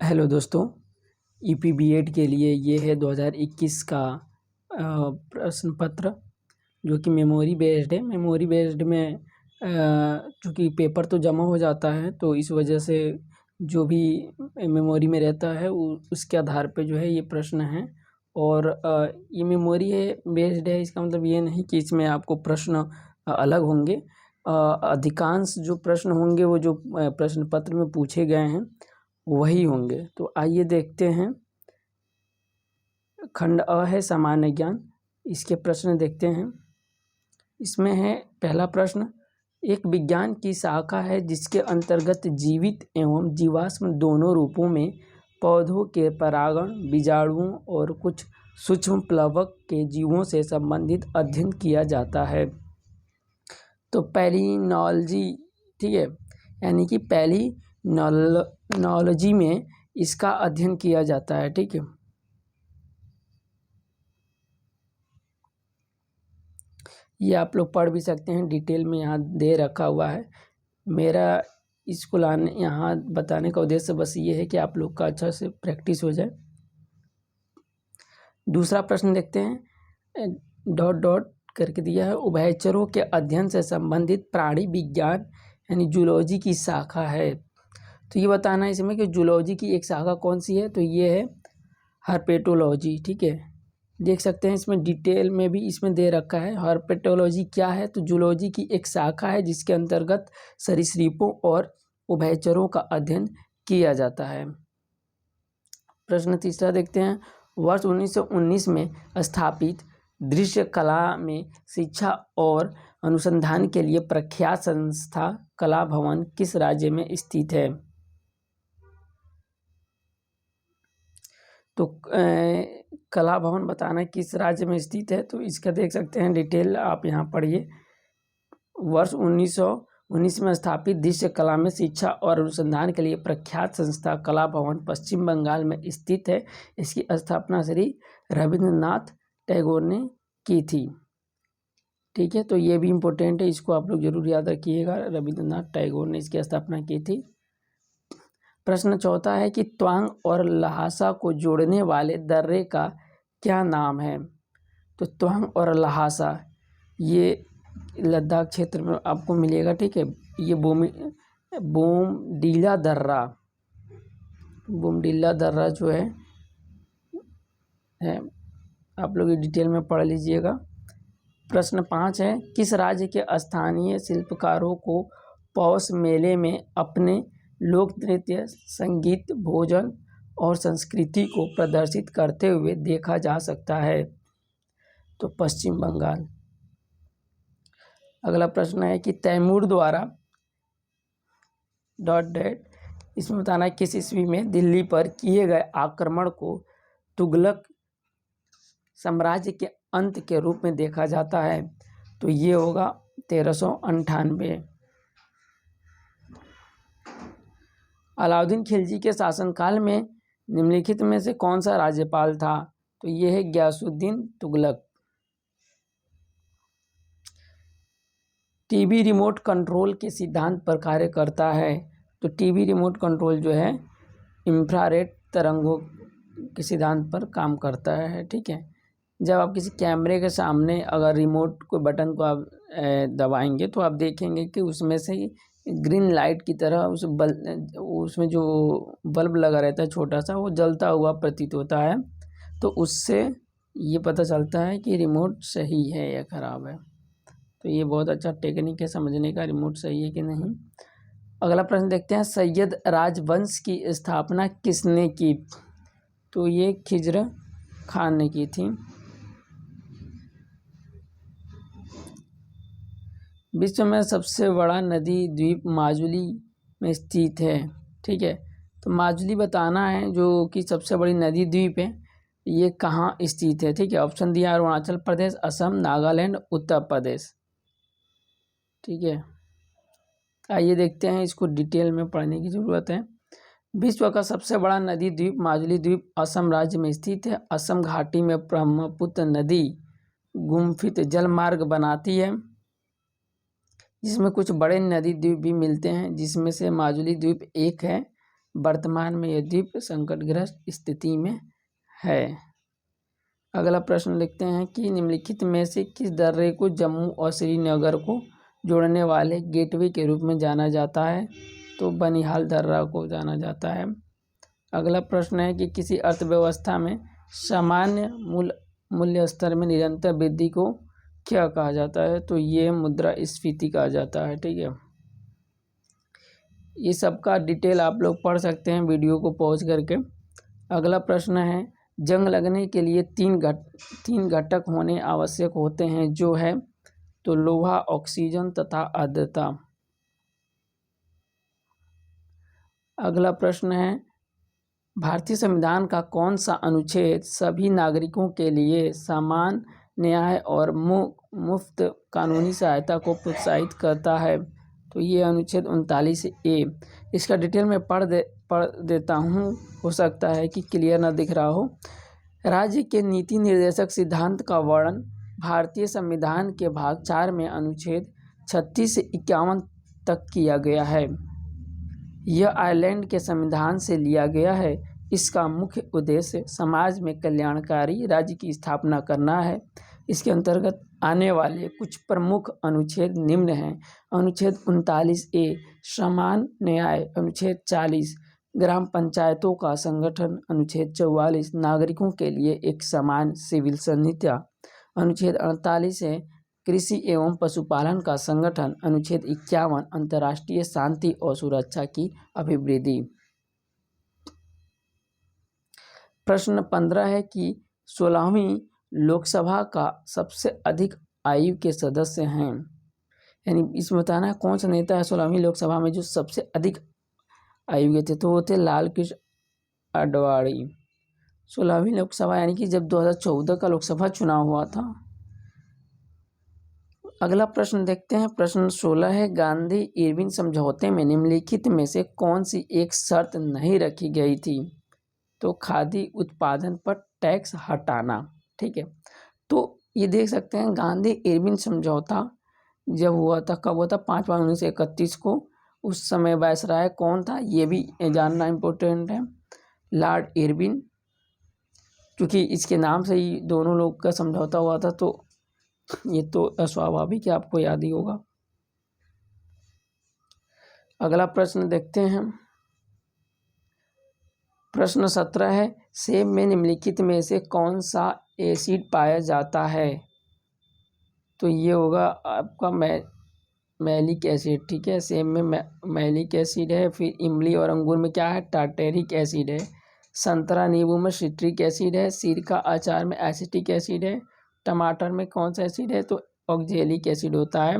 Hello दोस्तों, ईपीबीएड के लिए ये है 2021 का प्रश्न पत्र जो कि मेमोरी बेस्ड है। मेमोरी बेस्ड में चूँकि पेपर तो जमा हो जाता है, तो इस वजह से जो भी मेमोरी में रहता है उसके आधार पे जो है ये प्रश्न है। और ये मेमोरी है बेस्ड है, इसका मतलब ये नहीं कि इसमें आपको प्रश्न अलग होंगे। अधिकांश जो प्रश्न होंगे वो जो प्रश्न पत्र में पूछे गए हैं वही होंगे। तो आइए देखते हैं। खंड अ है सामान्य ज्ञान, इसके प्रश्न देखते हैं। इसमें है पहला प्रश्न, एक विज्ञान की शाखा है जिसके अंतर्गत जीवित एवं जीवाश्म दोनों रूपों में पौधों के परागण, बीजाणुओं और कुछ सूक्ष्म प्लवक के जीवों से संबंधित अध्ययन किया जाता है। तो पैलिनोलॉजी, ठीक है, यानी कि पैलिनोलॉजी में इसका अध्ययन किया जाता है। ठीक है, ये आप लोग पढ़ भी सकते हैं, डिटेल में यहाँ दे रखा हुआ है। मेरा इसको यहाँ बताने का उद्देश्य बस ये है कि आप लोग का अच्छा से प्रैक्टिस हो जाए। दूसरा प्रश्न देखते हैं, डॉट डॉट करके दिया है, उभयचरों के अध्ययन से संबंधित प्राणी विज्ञान यानी जूलॉजी की शाखा है। तो ये बताना है इसमें कि जूलॉजी की एक शाखा कौन सी है, तो ये है हर्पेटोलॉजी। ठीक है, देख सकते हैं इसमें डिटेल में भी इसमें दे रखा है। हर्पेटोलॉजी क्या है, तो जूलॉजी की एक शाखा है जिसके अंतर्गत सरीसृपों और उभयचरों का अध्ययन किया जाता है। प्रश्न तीसरा देखते हैं, वर्ष 1919 में स्थापित दृश्य कला में शिक्षा और अनुसंधान के लिए प्रख्यात संस्था कला भवन किस राज्य में स्थित है। तो कला भवन बताना किस राज्य में स्थित है, तो इसका देख सकते हैं डिटेल आप यहाँ पढ़िए। वर्ष 1919 में स्थापित दृश्य कला में शिक्षा और अनुसंधान के लिए प्रख्यात संस्था कला भवन पश्चिम बंगाल में स्थित है। इसकी स्थापना श्री रविंद्रनाथ टैगोर ने की थी। ठीक है, तो ये भी इम्पोर्टेंट है, इसको आप लोग जरूर याद रखिएगा, रविंद्रनाथ टैगोर ने इसकी स्थापना की थी। प्रश्न चौथा है कि त्वांग और लहासा को जोड़ने वाले दर्रे का क्या नाम है। तो त्वांग और लहासा ये लद्दाख क्षेत्र में आपको मिलेगा। ठीक है, ये बोमडीला दर्रा जो है आप लोग डिटेल में पढ़ लीजिएगा। प्रश्न 5 है, किस राज्य के स्थानीय शिल्पकारों को पौष मेले में अपने लोक नृत्य, संगीत, भोजन और संस्कृति को प्रदर्शित करते हुए देखा जा सकता है। तो पश्चिम बंगाल। अगला प्रश्न है कि तैमूर द्वारा डॉट डॉट, इसमें बताना है किस ईस्वी में दिल्ली पर किए गए आक्रमण को तुगलक साम्राज्य के अंत के रूप में देखा जाता है। तो ये होगा 1398। अलाउद्दीन खिलजी के शासनकाल में निम्नलिखित में से कौन सा राज्यपाल था। तो ये है Ghiyasuddin Tughlaq. TV remote control के सिद्धांत पर कार्य करता है। तो टीवी रिमोट कंट्रोल जो है इंफ्रारेड तरंगों के सिद्धांत पर काम करता है। ठीक है, जब आप किसी कैमरे के सामने अगर रिमोट को बटन को आप दबाएंगे तो आप देखेंगे कि उसमें से ग्रीन लाइट की तरह उसमें जो बल्ब लगा रहता है छोटा सा, वो जलता हुआ प्रतीत होता है। तो उससे ये पता चलता है कि रिमोट सही है या ख़राब है। तो ये बहुत अच्छा टेक्निक है समझने का, रिमोट सही है कि नहीं। अगला प्रश्न देखते हैं, सैयद राजवंश की स्थापना किसने की। तो ये खिज्र खान ने की थी। विश्व में सबसे बड़ा नदी द्वीप माजुली में स्थित है। ठीक है, तो माजुली बताना है जो कि सबसे बड़ी नदी द्वीप है, ये कहाँ स्थित है। ठीक है, ऑप्शन दिया अरुणाचल प्रदेश, असम, नागालैंड, उत्तर प्रदेश। ठीक है, आइए देखते हैं, इसको डिटेल में पढ़ने की ज़रूरत है। विश्व का सबसे बड़ा नदी द्वीप माजुली द्वीप असम राज्य में स्थित है। असम घाटी में ब्रह्मपुत्र नदी गुम्फित जलमार्ग बनाती है, जिसमें कुछ बड़े नदी द्वीप भी मिलते हैं, जिसमें से माजुली द्वीप एक है। वर्तमान में यह द्वीप संकटग्रस्त स्थिति में है। अगला प्रश्न लिखते हैं कि निम्नलिखित में से किस दर्रे को जम्मू और श्रीनगर को जोड़ने वाले गेटवे के रूप में जाना जाता है? तो बनिहाल दर्रा को जाना जाता है। अगला प्रश्न है कि किसी अर्थव्यवस्था में सामान्य मूल्य स्तर में निरंतर वृद्धि को क्या कहा जाता है? तो ये मुद्रास्फीति कहा जाता है। ठीक है, ये सबका डिटेल आप लोग पढ़ सकते हैं वीडियो को पॉज करके। अगला प्रश्न है, जंग लगने के लिए तीन घटक होने आवश्यक होते हैं, जो है तो लोहा, ऑक्सीजन तथा आर्द्रता। अगला प्रश्न है, भारतीय संविधान का कौन सा अनुच्छेद सभी नागरिकों के लिए समान न्याय और मुफ्त कानूनी सहायता को प्रोत्साहित करता है? तो ये अनुच्छेद 39A। इसका डिटेल में पढ़ देता हूँ, हो सकता है कि क्लियर ना दिख रहा हो। राज्य के नीति निर्देशक सिद्धांत का वर्णन भारतीय संविधान के भाग 4 में अनुच्छेद 36 से 51 तक किया गया है। यह आयरलैंड के संविधान से लिया गया है। इसका मुख्य उद्देश्य समाज में कल्याणकारी राज्य की स्थापना करना है। इसके अंतर्गत आने वाले कुछ प्रमुख अनुच्छेद निम्न हैं। अनुच्छेद 39A समान न्याय, अनुच्छेद 40 ग्राम पंचायतों का संगठन, अनुच्छेद 44 नागरिकों के लिए एक समान सिविल नीतियाँ, अनुच्छेद 48 है कृषि एवं पशुपालन का संगठन, अनुच्छेद 51 अंतर्राष्ट्रीय शांति और सुरक्षा की अभिवृद्धि। प्रश्न 15 है कि 16वीं लोकसभा का सबसे अधिक आयु के सदस्य हैं, यानी इसमें बताना है कौन सा नेता है 16वीं लोकसभा में जो सबसे अधिक आयु के थे। तो वो थे लाल कृष्ण आडवाणी। 16वीं लोकसभा यानी कि जब 2014 का लोकसभा चुनाव हुआ था। अगला प्रश्न देखते हैं। प्रश्न 16 है, गांधी इरविन समझौते में निम्नलिखित में से कौन सी एक शर्त नहीं रखी गई थी? तो खादी उत्पादन पर टैक्स हटाना। ठीक है, तो ये देख सकते हैं गांधी इरविन समझौता जब हुआ था, कब हुआ था? 5 मार्च 1931 को। उस समय वायसराय कौन था ये भी जानना इम्पोर्टेंट है, लॉर्ड इरविन, क्योंकि इसके नाम से ही दोनों लोग का समझौता हुआ था, तो ये तो स्वाभाविक है, आपको याद ही होगा। अगला प्रश्न देखते हैं। प्रश्न 17 है, सेब में निम्नलिखित में से कौन सा एसिड पाया जाता है? तो ये होगा आपका मैलिक एसिड। ठीक है, सेब में मैलिक एसिड है। फिर इमली और अंगूर में क्या है? टार्टेरिक एसिड है। संतरा नींबू में सिट्रिक एसिड है। सिरका अचार में एसिटिक एसिड है। टमाटर में कौन सा एसिड है? तो ऑक्जेलिक एसिड होता है।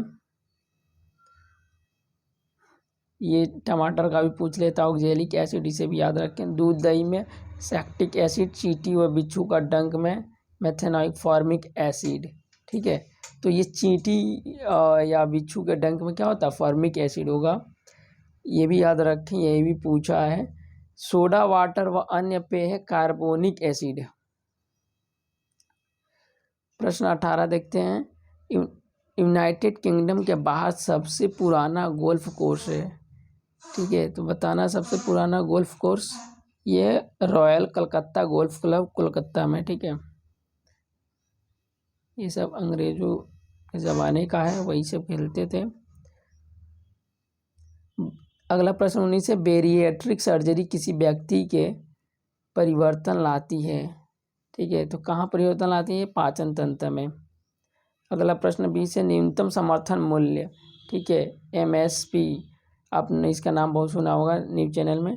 ये टमाटर का भी पूछ लेता है ऑक्जेलिक एसिड, इसे भी याद रखें। दूध दही में सैक्टिक एसिड। चींटी व बिच्छू का डंक में मेथेनॉइक फॉर्मिक एसिड। ठीक है, तो ये चींटी या बिच्छू के डंक में क्या होता है? फॉर्मिक एसिड होगा, ये भी याद रखें, ये भी पूछा है। सोडा वाटर व अन्य पेय है कार्बोनिक एसिड। प्रश्न 18 देखते हैं। यूनाइटेड किंगडम के बाहर सबसे पुराना गोल्फ कोर्स है। ठीक है, तो बताना सबसे पुराना गोल्फ कोर्स, ये royal Calcutta golf club Kolkata में। ठीक है, ये सब अंग्रेजों के ज़माने का है, वही सब खेलते थे। अगला प्रश्न 19 है, बेरिएट्रिक सर्जरी किसी व्यक्ति के परिवर्तन लाती है। ठीक है, तो कहाँ परिवर्तन लाती है? पाचन तंत्र में। अगला प्रश्न 20 है, न्यूनतम समर्थन मूल्य। ठीक है, MSP, आपने इसका नाम बहुत सुना होगा न्यूज़ चैनल में।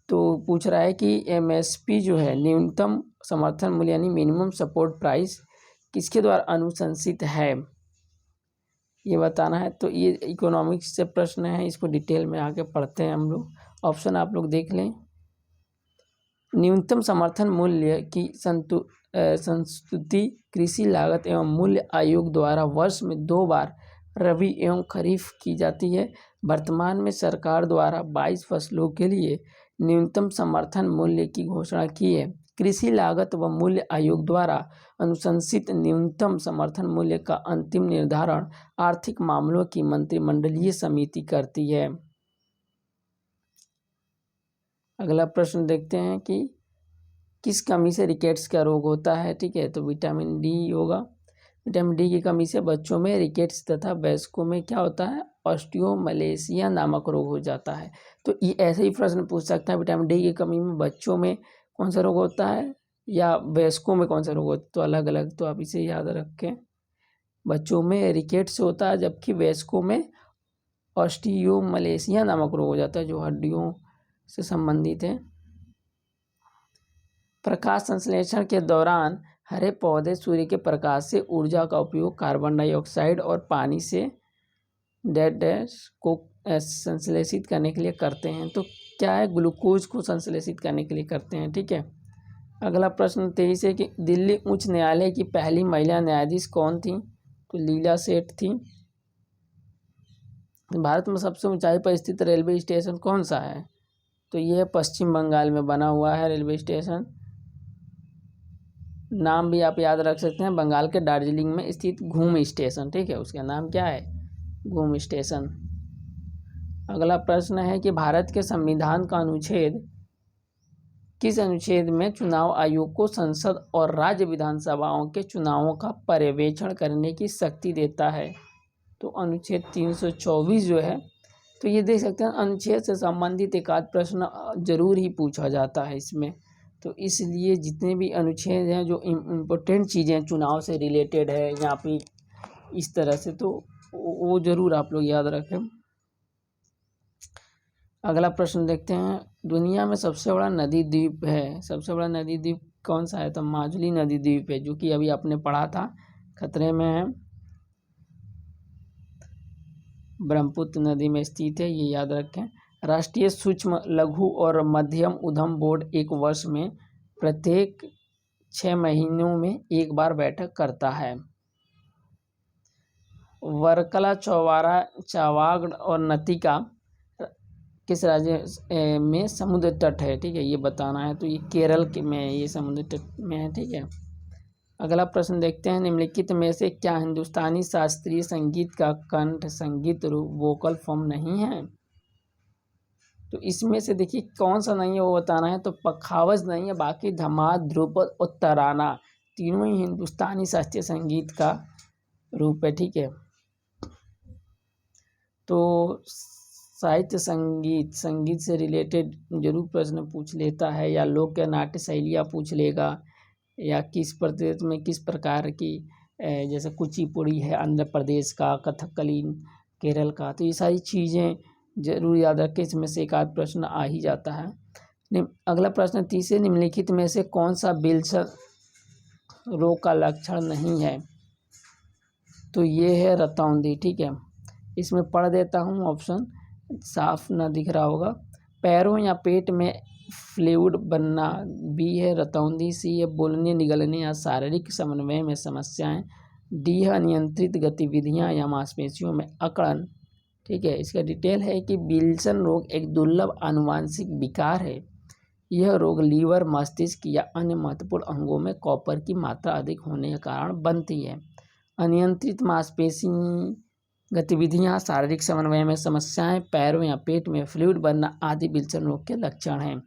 तो पूछ रहा है कि MSP जो है न्यूनतम समर्थन मूल्य यानी मिनिमम सपोर्ट प्राइस किसके द्वारा अनुशंसित है, ये बताना है। तो ये इकोनॉमिक्स से प्रश्न है, इसको डिटेल में आके पढ़ते हैं हम लोग। ऑप्शन आप लोग देख लें। न्यूनतम समर्थन मूल्य की संस्तुति कृषि लागत एवं मूल्य आयोग द्वारा वर्ष में 2 बार रबी एवं खरीफ की जाती है। वर्तमान में सरकार द्वारा 22 फसलों के लिए न्यूनतम समर्थन मूल्य की घोषणा की है। कृषि लागत व मूल्य आयोग द्वारा अनुशंसित न्यूनतम समर्थन मूल्य का अंतिम निर्धारण आर्थिक मामलों की मंत्रिमंडलीय समिति करती है। अगला प्रश्न देखते हैं कि किस कमी से रिकेट्स का रोग होता है। ठीक है, तो विटामिन डी होगा। विटामिन डी की कमी से बच्चों में रिकेट्स तथा वयस्कों में क्या होता है, ऑस्टियोमलेशिया नामक रोग हो जाता है। तो ये ऐसे ही प्रश्न पूछ सकता है, विटामिन डी की कमी में बच्चों में कौन सा रोग होता है या वयस्कों में कौन सा रोग होता है, तो अलग अलग, तो आप इसे याद रखें। बच्चों में रिकेट्स होता है जबकि वयस्कों में ऑस्टियोमलेशिया नामक रोग हो जाता है जो हड्डियों से संबंधित है। प्रकाश संश्लेषण के दौरान हरे पौधे सूर्य के प्रकाश से ऊर्जा का उपयोग कार्बन डाइऑक्साइड और पानी से डैश को संश्लेषित करने के लिए करते हैं। तो क्या है, ग्लूकोज को संश्लेषित करने के लिए करते हैं। ठीक है, अगला प्रश्न 23 है कि दिल्ली उच्च न्यायालय की पहली महिला न्यायाधीश कौन थी। तो लीला सेठ थी। भारत में सबसे ऊंचाई पर स्थित रेलवे स्टेशन कौन सा है। तो यह पश्चिम बंगाल में बना हुआ है रेलवे स्टेशन। नाम भी आप याद रख सकते हैं, बंगाल के दार्जिलिंग में स्थित घूम स्टेशन। ठीक है, उसका नाम क्या है, घूम स्टेशन। अगला प्रश्न है कि भारत के संविधान का अनुच्छेद किस अनुच्छेद में चुनाव आयोग को संसद और राज्य विधानसभाओं के चुनावों का पर्यवेक्षण करने की शक्ति देता है। तो अनुच्छेद 324 जो है, तो ये देख सकते हैं अनुच्छेद से संबंधित एक आध प्रश्न जरूर ही पूछा जाता है इसमें। तो इसलिए जितने भी अनुच्छेद हैं जो इम्पोर्टेंट चीज़ें चुनाव से रिलेटेड है या फिर इस तरह से, तो वो जरूर आप लोग याद रखें। अगला प्रश्न देखते हैं, दुनिया में सबसे बड़ा नदी द्वीप है। सबसे बड़ा नदी द्वीप कौन सा है। तो माजुली नदी द्वीप है, जो कि अभी आपने पढ़ा था, खतरे में है, ब्रह्मपुत्र नदी में स्थित है, ये याद रखें। राष्ट्रीय सूक्ष्म लघु और मध्यम उद्यम बोर्ड एक वर्ष में प्रत्येक 6 महीनों में एक बार बैठक करता है। वर्कला, चौवारा, चावागढ़ और नतिका किस राज्य में समुद्र तट है। ठीक है, ये बताना है। तो ये केरल के में ये समुद्र तट में है। ठीक है, अगला प्रश्न देखते हैं, निम्नलिखित में से क्या हिंदुस्तानी शास्त्रीय संगीत का कंठ संगीत रूप वोकल फॉर्म नहीं है। तो इसमें से देखिए कौन सा नहीं है वो बताना है। तो पखावज नहीं है, बाकी धमाल, ध्रुपद और तराना तीनों ही हिंदुस्तानी शास्त्रीय संगीत का रूप है। ठीक है, तो साहित्य संगीत से रिलेटेड जरूर प्रश्न पूछ लेता है, या लोक नाट्य शैलियाँ पूछ लेगा, या किस प्रदेश में किस प्रकार की, जैसे कुचिपुड़ी है आंध्र प्रदेश का, कथकली केरल का, तो ये सारी चीज़ें जरूर याद रखें। इसमें से एक आध प्रश्न आ ही जाता है। अगला प्रश्न 30, निम्नलिखित में से कौन सा विल्सन रोग का लक्षण नहीं है। तो ये है रतौंधी। ठीक है, इसमें पढ़ देता हूँ, ऑप्शन साफ ना दिख रहा होगा। पैरों या पेट में फ्लूइड बनना, बी है रतौंधी, सी है बोलने निगलने या शारीरिक समन्वय में समस्याएं, डी है अनियंत्रित गतिविधियां या मांसपेशियों में अकड़न। ठीक है, इसका डिटेल है कि विल्सन रोग एक दुर्लभ आनुवांशिक विकार है। यह रोग लीवर, मस्तिष्क या अन्य महत्वपूर्ण अंगों में कॉपर की मात्रा अधिक होने के कारण बनती है। अनियंत्रित मांसपेशी गतिविधियां, शारीरिक समन्वय में समस्याएं, पैरों या पेट में फ्लूइड बनना आदि विल्सन रोग के लक्षण हैं।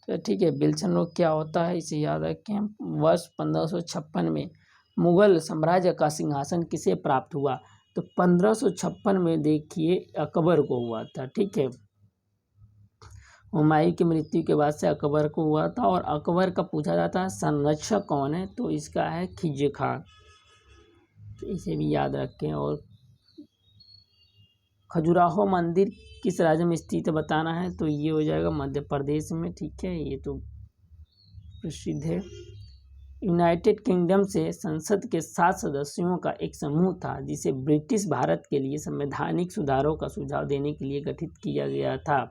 तो ठीक है, विल्सन रोग क्या होता है इसे याद रखें। वर्ष 1556 में मुगल साम्राज्य का सिंहासन किसे प्राप्त हुआ। तो 1556 में देखिए अकबर को हुआ था। ठीक है, हुमायूं की मृत्यु के बाद से अकबर को हुआ था, और अकबर का पूछा जाता है संरक्षक कौन है, तो इसका है खिज़्र खां। तो इसे भी याद रखें। और खजुराहो मंदिर किस राज्य में स्थित है बताना है। तो ये हो जाएगा मध्य प्रदेश में। ठीक है, ये तो प्रसिद्ध है। यूनाइटेड किंगडम से संसद के 7 सदस्यों का एक समूह था जिसे ब्रिटिश भारत के लिए संवैधानिक सुधारों का सुझाव देने के लिए गठित किया गया था।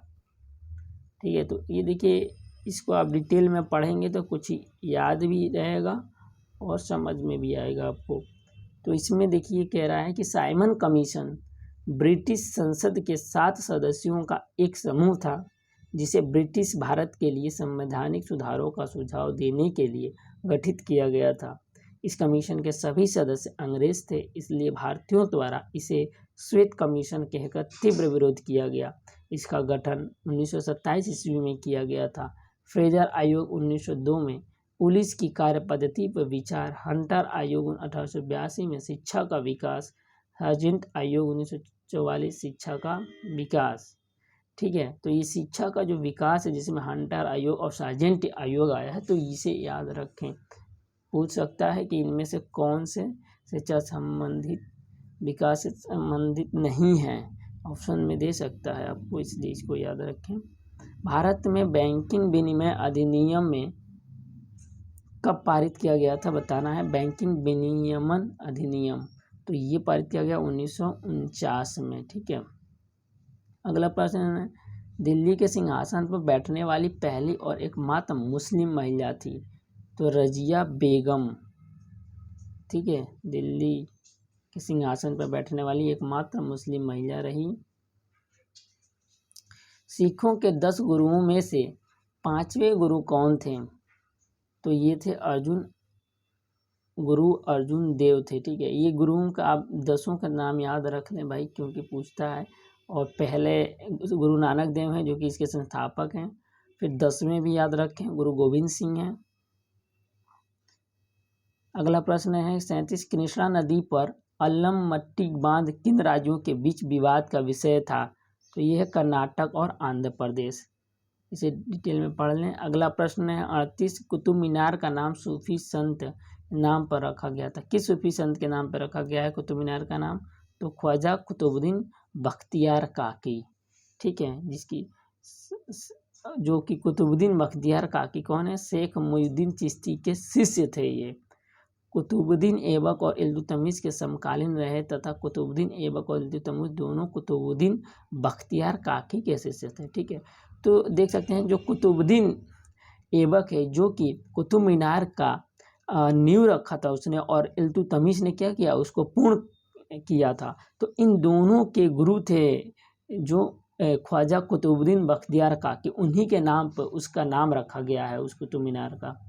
ठीक है, तो ये देखिए, इसको आप डिटेल में पढ़ेंगे तो कुछ याद भी रहेगा और समझ में भी आएगा आपको। तो इसमें देखिए कह रहा है कि साइमन कमीशन ब्रिटिश संसद के 7 सदस्यों का एक समूह था जिसे ब्रिटिश भारत के लिए संवैधानिक सुधारों का सुझाव देने के लिए गठित किया गया था। इस कमीशन के सभी सदस्य अंग्रेज थे, इसलिए भारतीयों द्वारा इसे श्वेत कमीशन कहकर तीव्र विरोध किया गया। इसका गठन 1927 ईस्वी में किया गया था। फ्रेजर आयोग 1902 में पुलिस की कार्य पद्धति पर विचार, हंटर आयोग 1882 में शिक्षा का विकास, सार्जेंट आयोग 1944 शिक्षा का विकास। ठीक है, तो ये शिक्षा का जो विकास है जिसमें हंटर आयोग और सार्जेंट आयोग आया है, तो इसे याद रखें। पूछ सकता है कि इनमें से कौन से शिक्षा संबंधित विकास से संबंधित नहीं है, ऑप्शन में दे सकता है आपको, इसलिए इसको याद रखें। भारत में बैंकिंग विनिमय अधिनियम में कब पारित किया गया था, बताना है। बैंकिंग विनियमन अधिनियम, तो ये पारित किया गया 1949 में। ठीक है, अगला प्रश्न है, दिल्ली के सिंहासन पर बैठने वाली पहली और एकमात्र मुस्लिम महिला थी, तो रजिया बेगम। ठीक है, दिल्ली के सिंहासन पर बैठने वाली एकमात्र मुस्लिम महिला रही। सिखों के 10 गुरुओं में से 5वें गुरु कौन थे, तो ये थे गुरु अर्जुन देव थे। ठीक है, ये गुरुओं का आप 10 का नाम याद रख लें भाई, क्योंकि पूछता है। और पहले गुरु नानक देव हैं जो कि इसके संस्थापक हैं। फिर 10वें भी याद रखें, गुरु गोविंद सिंह हैं। अगला प्रश्न है, 37 कृष्णा नदी पर अल्लमट्टी बांध किन राज्यों के बीच विवाद का विषय था, तो ये है कर्नाटक और आंध्र प्रदेश। इसे डिटेल में पढ़ लें। अगला प्रश्न है, 38 कुतुब मीनार का नाम सूफी संत नाम पर रखा गया था, किस सूफी संत के नाम पर रखा गया है कुतुब मीनार का नाम, तो ख्वाजा कुतुबुद्दीन बख्तियार काकी। ठीक है, जिसकी जो कि कुतुबुद्दीन बख्तियार काकी कौन है, शेख मुईनुद्दीन चिश्ती के शिष्य थे। ये कुतुबुद्दीन ऐबक और इल्तुतमिश के समकालीन रहे तथा कुतुबुद्दीन ऐबक और इल्तुतमिश दोनों कुतुबुद्दीन बख्तियार काकी के शिष्य थे। ठीक है, तो देख सकते हैं जो कुतुबुद्दीन ऐबक है जो कि कुतुब मीनार का नींव रखा था उसने, और इल्तुतमिश ने क्या किया, उसको पूर्ण किया था। तो इन दोनों के गुरु थे जो ख्वाजा कुतुबुद्दीन बख्तियार काकी, उन्हीं के नाम पर उसका नाम रखा गया है उस कुतुब मीनार का।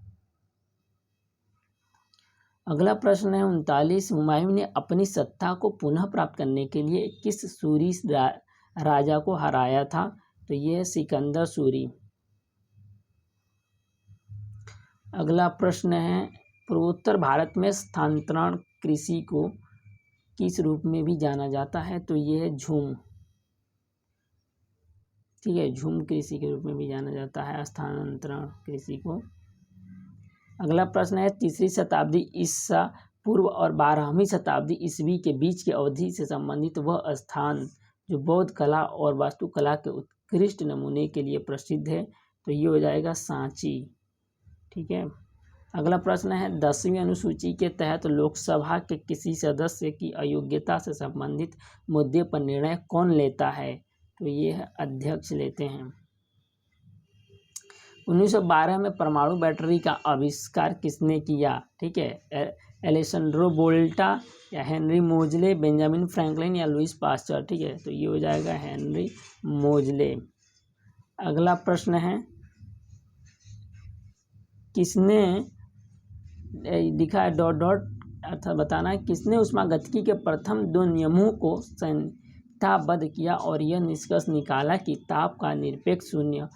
अगला प्रश्न है 39, हुमायूं ने अपनी सत्ता को पुनः प्राप्त करने के लिए किस सूरी राजा को हराया था, तो ये है सिकंदर सूरी। अगला प्रश्न है, पूर्वोत्तर भारत में स्थानांतरण कृषि को किस रूप में भी जाना जाता है, तो ये है झूम। ठीक है, झूम कृषि के रूप में भी जाना जाता है स्थानांतरण कृषि को। अगला प्रश्न है, 3री शताब्दी ईसा पूर्व और 12वीं शताब्दी ईस्वी के बीच की अवधि से संबंधित वह स्थान जो बौद्ध कला और वास्तुकला के उत्कृष्ट नमूने के लिए प्रसिद्ध है, तो ये हो जाएगा सांची। ठीक है, अगला प्रश्न है, 10वीं अनुसूची के तहत लोकसभा के किसी सदस्य की अयोग्यता से संबंधित मुद्दे पर निर्णय कौन लेता है, तो ये है अध्यक्ष लेते हैं। 1912 में परमाणु बैटरी का आविष्कार किसने किया, ठीक है, एलेक्जेंड्रो वोल्टा या हेनरी मोजले, बेंजामिन फ्रैंकलिन या लुईस पास्चर। ठीक है, तो ये हो जाएगा हेनरी मोजले। अगला प्रश्न है, किसने लिखा है डॉट डॉट, अर्थात बताना है किसने ऊष्मागतिकी के प्रथम 2 नियमों को संहिताबद्ध किया और यह निष्कर्ष निकाला कि ताप का निरपेक्ष शून्य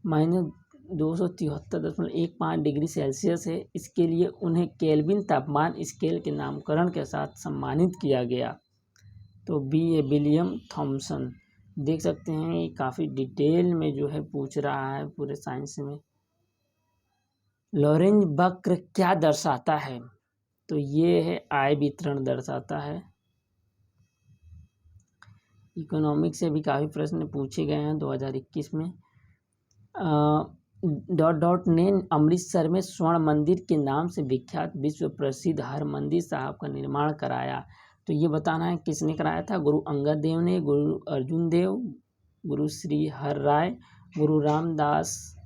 -273.15 डिग्री सेल्सियस है। इसके लिए उन्हें केल्विन तापमान स्केल के नामकरण के साथ सम्मानित किया गया, तो विलियम थॉमसन। देख सकते हैं ये काफ़ी डिटेल में जो है पूछ रहा है पूरे साइंस में। लॉरेंज वक्र क्या दर्शाता है, तो ये है आय वितरण दर्शाता है। इकोनॉमिक्स से भी काफ़ी प्रश्न पूछे गए हैं 2021 में। डॉट डॉट ने अमृतसर में स्वर्ण मंदिर के नाम से विख्यात विश्व प्रसिद्ध हरमंदिर साहब का निर्माण कराया, तो ये बताना है किसने कराया था, गुरु अंगद देव ने, गुरु अर्जुन देव, गुरु श्री हर राय, गुरु रामदास।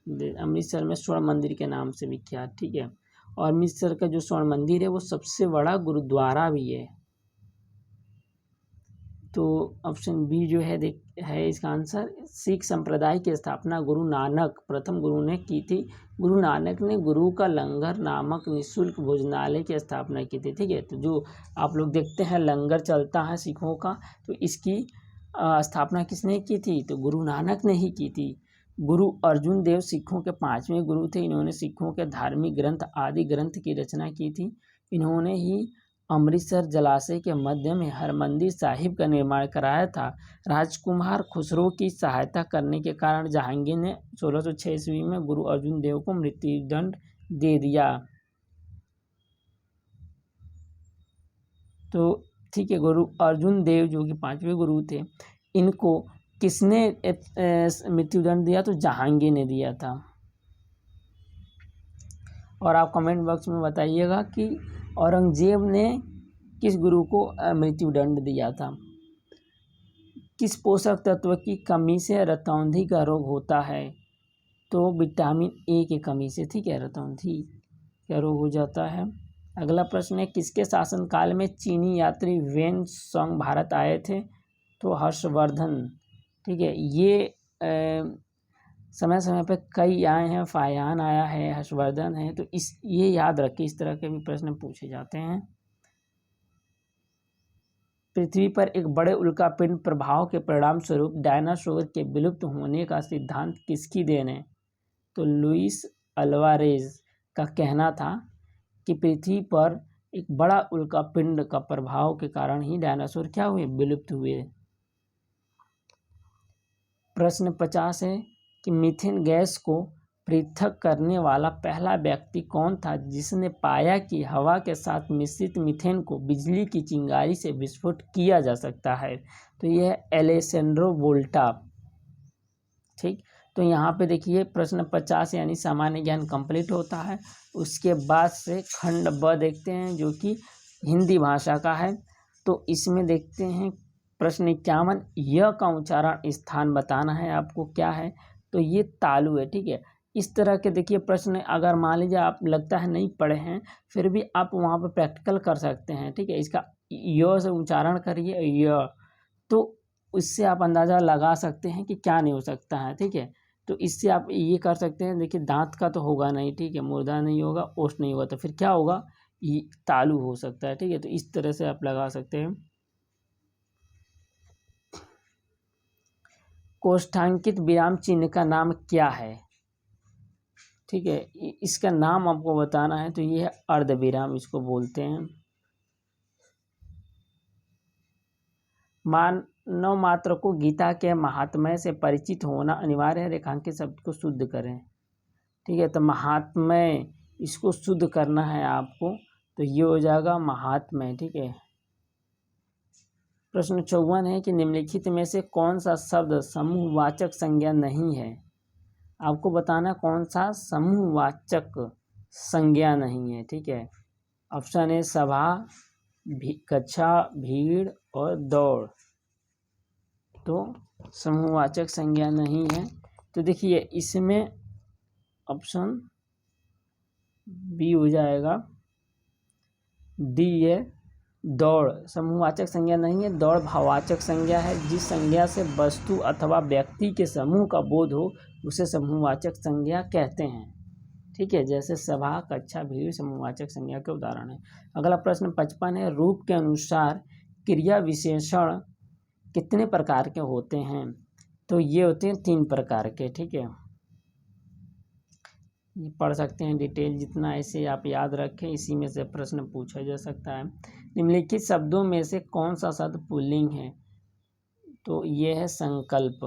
अमृतसर में स्वर्ण मंदिर के नाम से विख्यात। ठीक है, और अमृतसर का जो स्वर्ण मंदिर है वो सबसे बड़ा गुरुद्वारा भी है। तो ऑप्शन बी जो है है इसका आंसर। सिख संप्रदाय की स्थापना गुरु नानक प्रथम गुरु ने की थी। गुरु नानक ने गुरु का लंगर नामक निःशुल्क भोजनालय की स्थापना की थी। ठीक है, तो जो आप लोग देखते हैं लंगर चलता है सिखों का, तो इसकी स्थापना किसने की थी? तो गुरु नानक ने ही की थी। गुरु अर्जुन देव सिखों के 5वें गुरु थे। इन्होंने सिखों के धार्मिक ग्रंथ आदि ग्रंथ की रचना की थी। इन्होंने ही अमृतसर जलाशय के मध्य में हरमंदिर साहिब का निर्माण कराया था। राजकुमार खुसरो की सहायता करने के कारण जहांगीर ने 1606 ईस्वी में गुरु अर्जुन देव को मृत्युदंड दे दिया। तो ठीक है, गुरु अर्जुन देव जो कि 5वें गुरु थे, इनको किसने मृत्युदंड दिया? तो जहांगीर ने दिया था। और आप कमेंट बॉक्स में बताइएगा कि औरंगजेब ने किस गुरु को मृत्युदंड दिया था। किस पोषक तत्व की कमी से रतौंधी का रोग होता है? तो विटामिन ए की कमी से, ठीक है, रतौंधी का रोग हो जाता है। अगला प्रश्न है, किसके शासनकाल में चीनी यात्री वेन सोंग भारत आए थे? तो हर्षवर्धन। ठीक है, ये समय समय पे कई आए हैं, फायान आया है, हर्षवर्धन है, तो ये याद रखिए, इस तरह के भी प्रश्न पूछे जाते हैं। पृथ्वी पर एक बड़े उल्कापिंड प्रभाव के परिणाम स्वरूप डायनासोर के विलुप्त होने का सिद्धांत किसकी देन है? तो लुइस अल्वारेज का कहना था कि पृथ्वी पर एक बड़ा उल्कापिंड का प्रभाव के कारण ही डायनासोर क्या हुए? विलुप्त हुए। प्रश्न 50 है कि मीथेन गैस को पृथक करने वाला पहला व्यक्ति कौन था जिसने पाया कि हवा के साथ मिश्रित मीथेन को बिजली की चिंगारी से विस्फोट किया जा सकता है? तो यह है एलेसेंड्रो वोल्टा। ठीक, तो यहाँ पे देखिए प्रश्न 50 यानी सामान्य ज्ञान कंप्लीट होता है। उसके बाद से खंड ब देखते हैं जो कि हिंदी भाषा का है। तो इसमें देखते हैं प्रश्न 51, य का उच्चारण स्थान बताना है आपको। क्या है? तो ये तालु है। ठीक है, इस तरह के देखिए प्रश्न अगर मान लीजिए आप लगता है नहीं पढ़े हैं, फिर भी आप वहाँ पर प्रैक्टिकल कर सकते हैं। ठीक है, इसका य से उच्चारण करिए य, तो उससे आप अंदाज़ा लगा सकते हैं कि क्या नहीं हो सकता है। ठीक है, तो इससे आप ये कर सकते हैं। देखिए दांत का तो होगा नहीं, ठीक है, मुर्दा नहीं होगा, ओष्ठ नहीं होगा, तो फिर क्या होगा? ये तालु हो सकता है। ठीक है, तो इस तरह से आप लगा सकते हैं। कोष्ठांकित विराम चिन्ह का नाम क्या है? ठीक है, इसका नाम आपको बताना है। तो ये है अर्धविराम, इसको बोलते हैं। मानव मात्र को गीता के महात्म्य से परिचित होना अनिवार्य है। रेखांकित शब्द को शुद्ध करें। ठीक है, तो महात्म्य, इसको शुद्ध करना है आपको, तो ये हो जाएगा महात्म्य। ठीक है, प्रश्न 54 है कि निम्नलिखित में से कौन सा शब्द समूहवाचक संज्ञा नहीं है? आपको बताना कौन सा समूहवाचक संज्ञा नहीं है। ठीक है, ऑप्शन ए सभा, कक्षा, भीड़ और दौड़। तो समूहवाचक संज्ञा नहीं है। तो देखिए इसमें ऑप्शन बी हो जाएगा, डी है दौड़। समूहवाचक संज्ञा नहीं है, दौड़ भाववाचक संज्ञा है। जिस संज्ञा से वस्तु अथवा व्यक्ति के समूह का बोध हो उसे समूहवाचक संज्ञा कहते हैं। ठीक है, जैसे सभा, कक्षा, भीड़ समूहवाचक संज्ञा के उदाहरण है। अगला प्रश्न 55 है, रूप के अनुसार क्रिया विशेषण कितने प्रकार के होते हैं? तो ये होते हैं 3 प्रकार के। ठीक है, ये पढ़ सकते हैं डिटेल, जितना ऐसे आप याद रखें इसी में से प्रश्न पूछा जा सकता है। निम्नलिखित शब्दों में से कौन सा शब्द पुल्लिंग है? तो ये है संकल्प।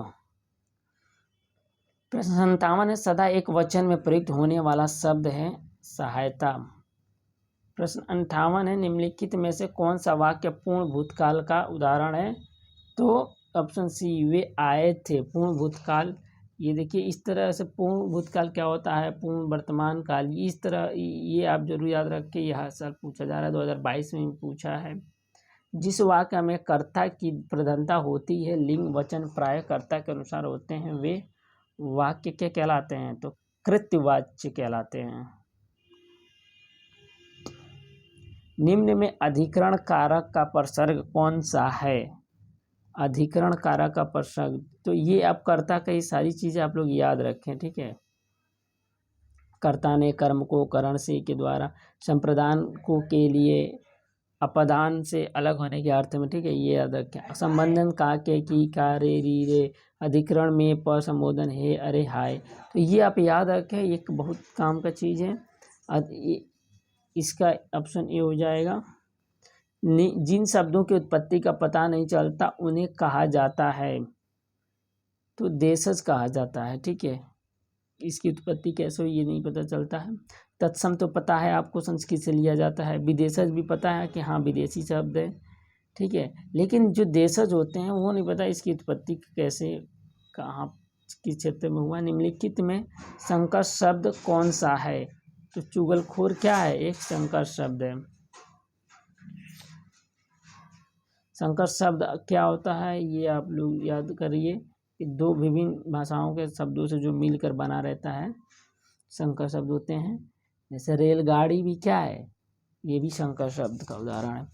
प्रश्न 57 है, सदा एक वचन में प्रयुक्त होने वाला शब्द है सहायता। प्रश्न 58 है, निम्नलिखित में से कौन सा वाक्य पूर्ण भूतकाल का उदाहरण है? तो ऑप्शन सी, वे आए थे। पूर्ण भूतकाल, ये देखिए इस तरह से पूर्ण भूतकाल क्या होता है? पूर्ण वर्तमान काल। इस तरह ये आप जरूर याद रखें, यह साल पूछा जा रहा है, 2022 में पूछा है। जिस वाक्य में कर्ता की प्रधानता होती है, लिंग वचन प्राय कर्ता के अनुसार होते हैं, वे वाक्य क्या कहलाते हैं? तो कृत्यवाच्य कहलाते हैं। निम्न में अधिकरण कारक का प्रसर्ग कौन सा है? अधिकरण कारक का प्रसंग, तो ये आप कर्ता का, ये सारी चीज़ें आप लोग याद रखें, ठीक है। कर्ता ने कर्म को करण से के द्वारा संप्रदान को के लिए अपदान से अलग होने के अर्थ में, ठीक है, ये याद रखें। संबंधन का के की का रे री रे, अधिकरण में प संबोधन है अरे हाय, तो ये आप याद रखें, ये एक बहुत काम का चीज़ है। इसका ऑप्शन ए हो जाएगा। जिन शब्दों की उत्पत्ति का पता नहीं चलता उन्हें कहा जाता है, तो देशज कहा जाता है, ठीक है। इसकी उत्पत्ति कैसे हुई ये नहीं पता चलता है। तत्सम तो पता है आपको संस्कृत से लिया जाता है। विदेशज भी पता है कि हाँ विदेशी शब्द है, ठीक है, लेकिन जो देशज होते हैं वो नहीं पता इसकी उत्पत्ति कैसे कहाँ किस क्षेत्र में हुआ। निम्नलिखित में संकर शब्द कौन सा है, तो चुगलखोर क्या है, एक संकर शब्द है। संकर शब्द क्या होता है ये आप लोग याद करिए कि दो विभिन्न भाषाओं के शब्दों से जो मिलकर बना रहता है संकर शब्द होते हैं। जैसे रेलगाड़ी भी क्या है, ये भी संकर शब्द का उदाहरण है।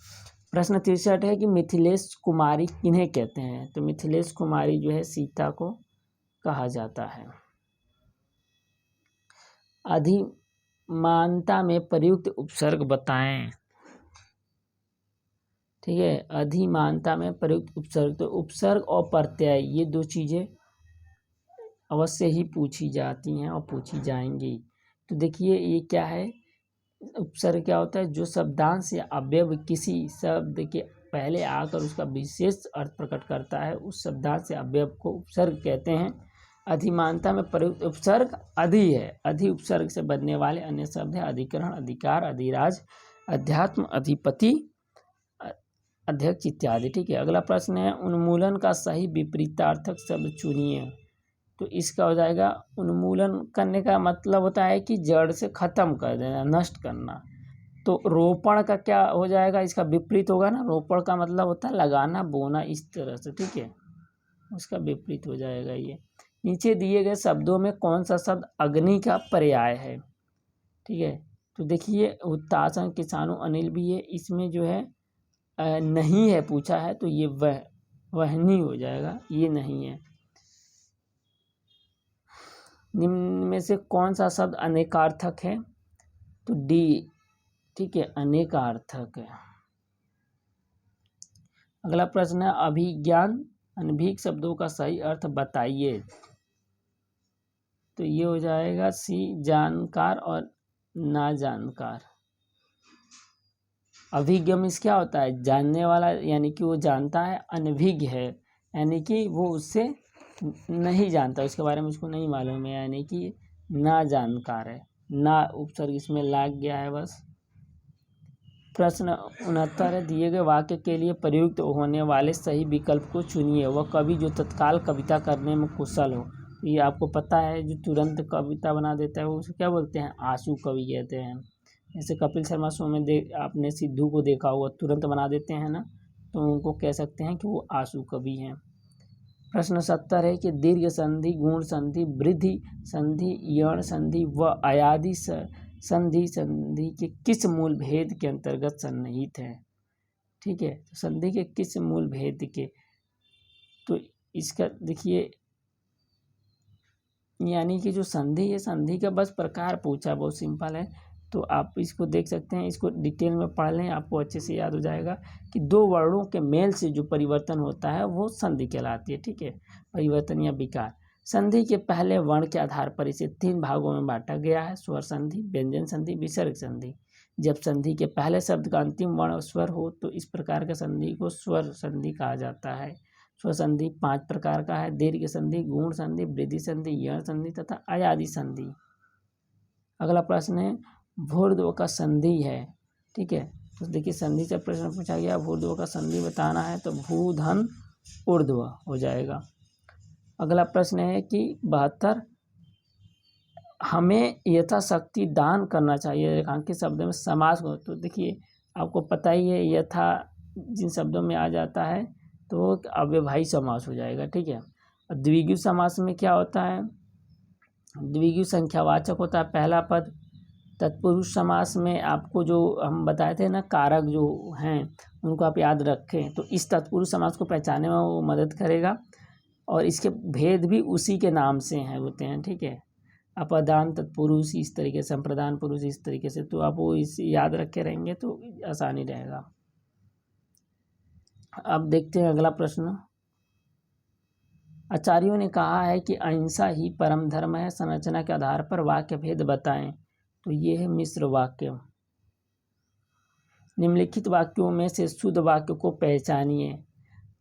प्रश्न 63 है कि मिथिलेश कुमारी किन्हें कहते हैं, तो मिथिलेश कुमारी जो है सीता को कहा जाता है। अधिमानता में प्रयुक्त उपसर्ग बताएं, ठीक है। अधिमानता में प्रयुक्त उपसर्ग, तो उपसर्ग और प्रत्यय ये दो चीज़ें अवश्य ही पूछी जाती हैं और पूछी जाएंगी। तो देखिए ये क्या है, उपसर्ग क्या होता है, जो शब्दांश या अवयव किसी शब्द के पहले आकर उसका विशेष अर्थ प्रकट करता है, उस शब्दांश या अवयव को उपसर्ग कहते हैं। अधिमानता में प्रयुक्त उपसर्ग अधि है। अधि उपसर्ग से बनने वाले अन्य शब्द है अधिकरण, अधिकार, अधिराज, अध्यात्म, अधिपति, अध्यक्ष इत्यादि, ठीक है। अगला प्रश्न है उन्मूलन का सही विपरीतार्थक शब्द चुनिए, तो इसका हो जाएगा उन्मूलन करने का मतलब होता है कि जड़ से ख़त्म कर देना, नष्ट करना। तो रोपण का क्या हो जाएगा, इसका विपरीत होगा ना, रोपण का मतलब होता है लगाना, बोना, इस तरह से, ठीक है, उसका विपरीत हो जाएगा ये। नीचे दिए गए शब्दों में कौन सा शब्द अग्नि का पर्याय है, ठीक है। तो देखिए हुतासन, किसानों, अनिल भी है, इसमें जो है नहीं है पूछा है, तो ये वहनी हो जाएगा, ये नहीं है। निम्न में से कौन सा शब्द अनेकार्थक है, तो डी, ठीक है, अनेकार्थक है। अगला प्रश्न है अभिज्ञान अनभिज्ञ शब्दों का सही अर्थ बताइए, तो ये हो जाएगा सी, जानकार और ना जानकार। अभिज्ञ मीन्स क्या होता है, जानने वाला, यानी कि वो जानता है। अनभिज्ञ है यानी कि वो उससे नहीं जानता, उसके बारे में उसको नहीं मालूम है, यानी कि ना जानकार है। ना उपसर्ग इसमें लाग गया है बस। प्रश्न 69 है दिए गए वाक्य के लिए प्रयुक्त होने वाले सही विकल्प को चुनिए। वह कवि जो तत्काल कविता करने में कुशल हो, ये आपको पता है, जो तुरंत कविता बना देता है वो उसे क्या बोलते हैं, आंसू कवि कहते हैं। जैसे कपिल शर्मा शो में आपने सिद्धू को देखा हुआ, तुरंत बना देते हैं ना, तो उनको कह सकते हैं कि वो आंसू कवि हैं। प्रश्न 70 है कि दीर्घ संधि, गुण संधि, वृद्धि संधि, यण संधि व अयादि संधि संधि के किस मूल भेद के अंतर्गत सन्निहित है, ठीक है। तो संधि के किस मूल भेद के, तो इसका देखिए, यानी कि जो संधि है, संधि का बस प्रकार पूछा, बहुत सिंपल है, तो आप इसको देख सकते हैं, इसको डिटेल में पढ़ लें, आपको अच्छे से याद हो जाएगा कि दो वर्णों के मेल से जो परिवर्तन होता है वो संधि कहलाती है, ठीक है, परिवर्तन या विकार। संधि के पहले वर्ण के आधार पर इसे 3 भागों में बांटा गया है, स्वर संधि, व्यंजन संधि, विसर्ग संधि। जब संधि के पहले शब्द का अंतिम वर्ण स्वर हो तो इस प्रकार के संधि को स्वर संधि कहा जाता है। स्वर संधि 5 प्रकार का है, दीर्घ संधि, गुण संधि, वृद्धि संधि, यण संधि तथा अयादि संधि। अगला प्रश्न है भूर्ध्व का संधि है, ठीक है। तो देखिए संधि से प्रश्न पूछा गया, भूर्ध्व का संधि बताना है, तो भूधन ऊर्ध्व हो जाएगा। अगला प्रश्न है कि 72 हमें यथाशक्ति दान करना चाहिए रेखांकित शब्दों में समास को, तो देखिए आपको पता ही है यथा जिन शब्दों में आ जाता है तो अव्ययभावी समास हो जाएगा, ठीक है। और द्विगु समास में क्या होता है, द्विगु संख्यावाचक होता है पहला पद, तत्पुरुष समास में आपको जो हम बताए थे ना कारक जो हैं उनको आप याद रखें, तो इस तत्पुरुष समास को पहचानने में वो मदद करेगा। और इसके भेद भी उसी के नाम से हैं होते हैं, ठीक है। अपदान तत्पुरुष इस तरीके से, संप्रदान पुरुष इस तरीके से, तो आप वो इस याद रखे रहेंगे तो आसानी रहेगा। अब देखते हैं अगला प्रश्न। आचार्यों ने कहा है कि अहिंसा ही परम धर्म है, संरचना के आधार पर वाक्य भेद बताएं। तो ये है मिश्र वाक्य। निम्नलिखित वाक्यों में से शुद्ध वाक्य को पहचानिए।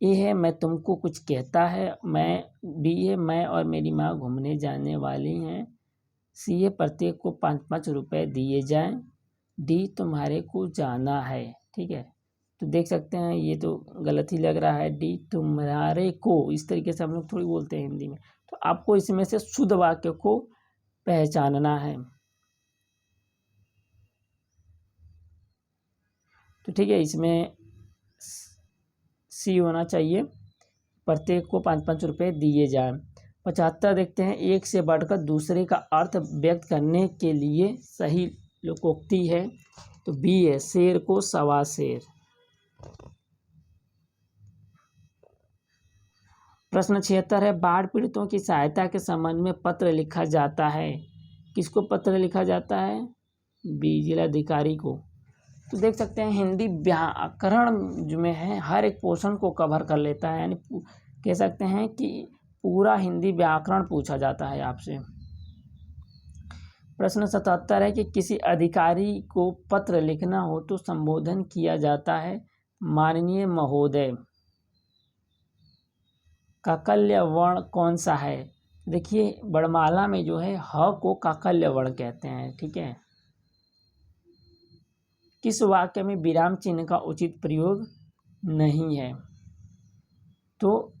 ए है मैं तुमको कुछ कहता है, मैं बी है मैं और मेरी माँ घूमने जाने वाली हैं, सी है प्रत्येक को 5-5 रुपए दिए जाएं, डी तुम्हारे को जाना है, ठीक है। तो देख सकते हैं ये तो गलत ही लग रहा है, डी तुम्हारे को, इस तरीके से हम लोग थोड़ी बोलते हैं हिंदी में। तो आपको इसमें से शुद्ध वाक्य को पहचानना है। तो ठीक है, इसमें सी होना चाहिए, प्रत्येक को 5-5 रुपये दिए जाएं। 75 देखते हैं, एक से बढ़कर दूसरे का अर्थ व्यक्त करने के लिए सही लोकोक्ति है। तो बी है शेर को सवा शेर। प्रश्न 76 है, बाढ़ पीड़ितों की सहायता के संबंध में पत्र लिखा जाता है। किसको पत्र लिखा जाता है? बी जिलाधिकारी को। तो देख सकते हैं हिंदी व्याकरण जो में है हर एक पोर्शन को कवर कर लेता है, यानी कह सकते हैं कि पूरा हिंदी व्याकरण पूछा जाता है आपसे। प्रश्न 77 है कि किसी अधिकारी को पत्र लिखना हो तो संबोधन किया जाता है माननीय महोदय। काकल्य वर्ण कौन सा है? देखिए वर्णमाला में जो है ह को काकल्य वर्ण कहते हैं, ठीक है। किस वाक्य में विराम चिन्ह का उचित प्रयोग नहीं है? तो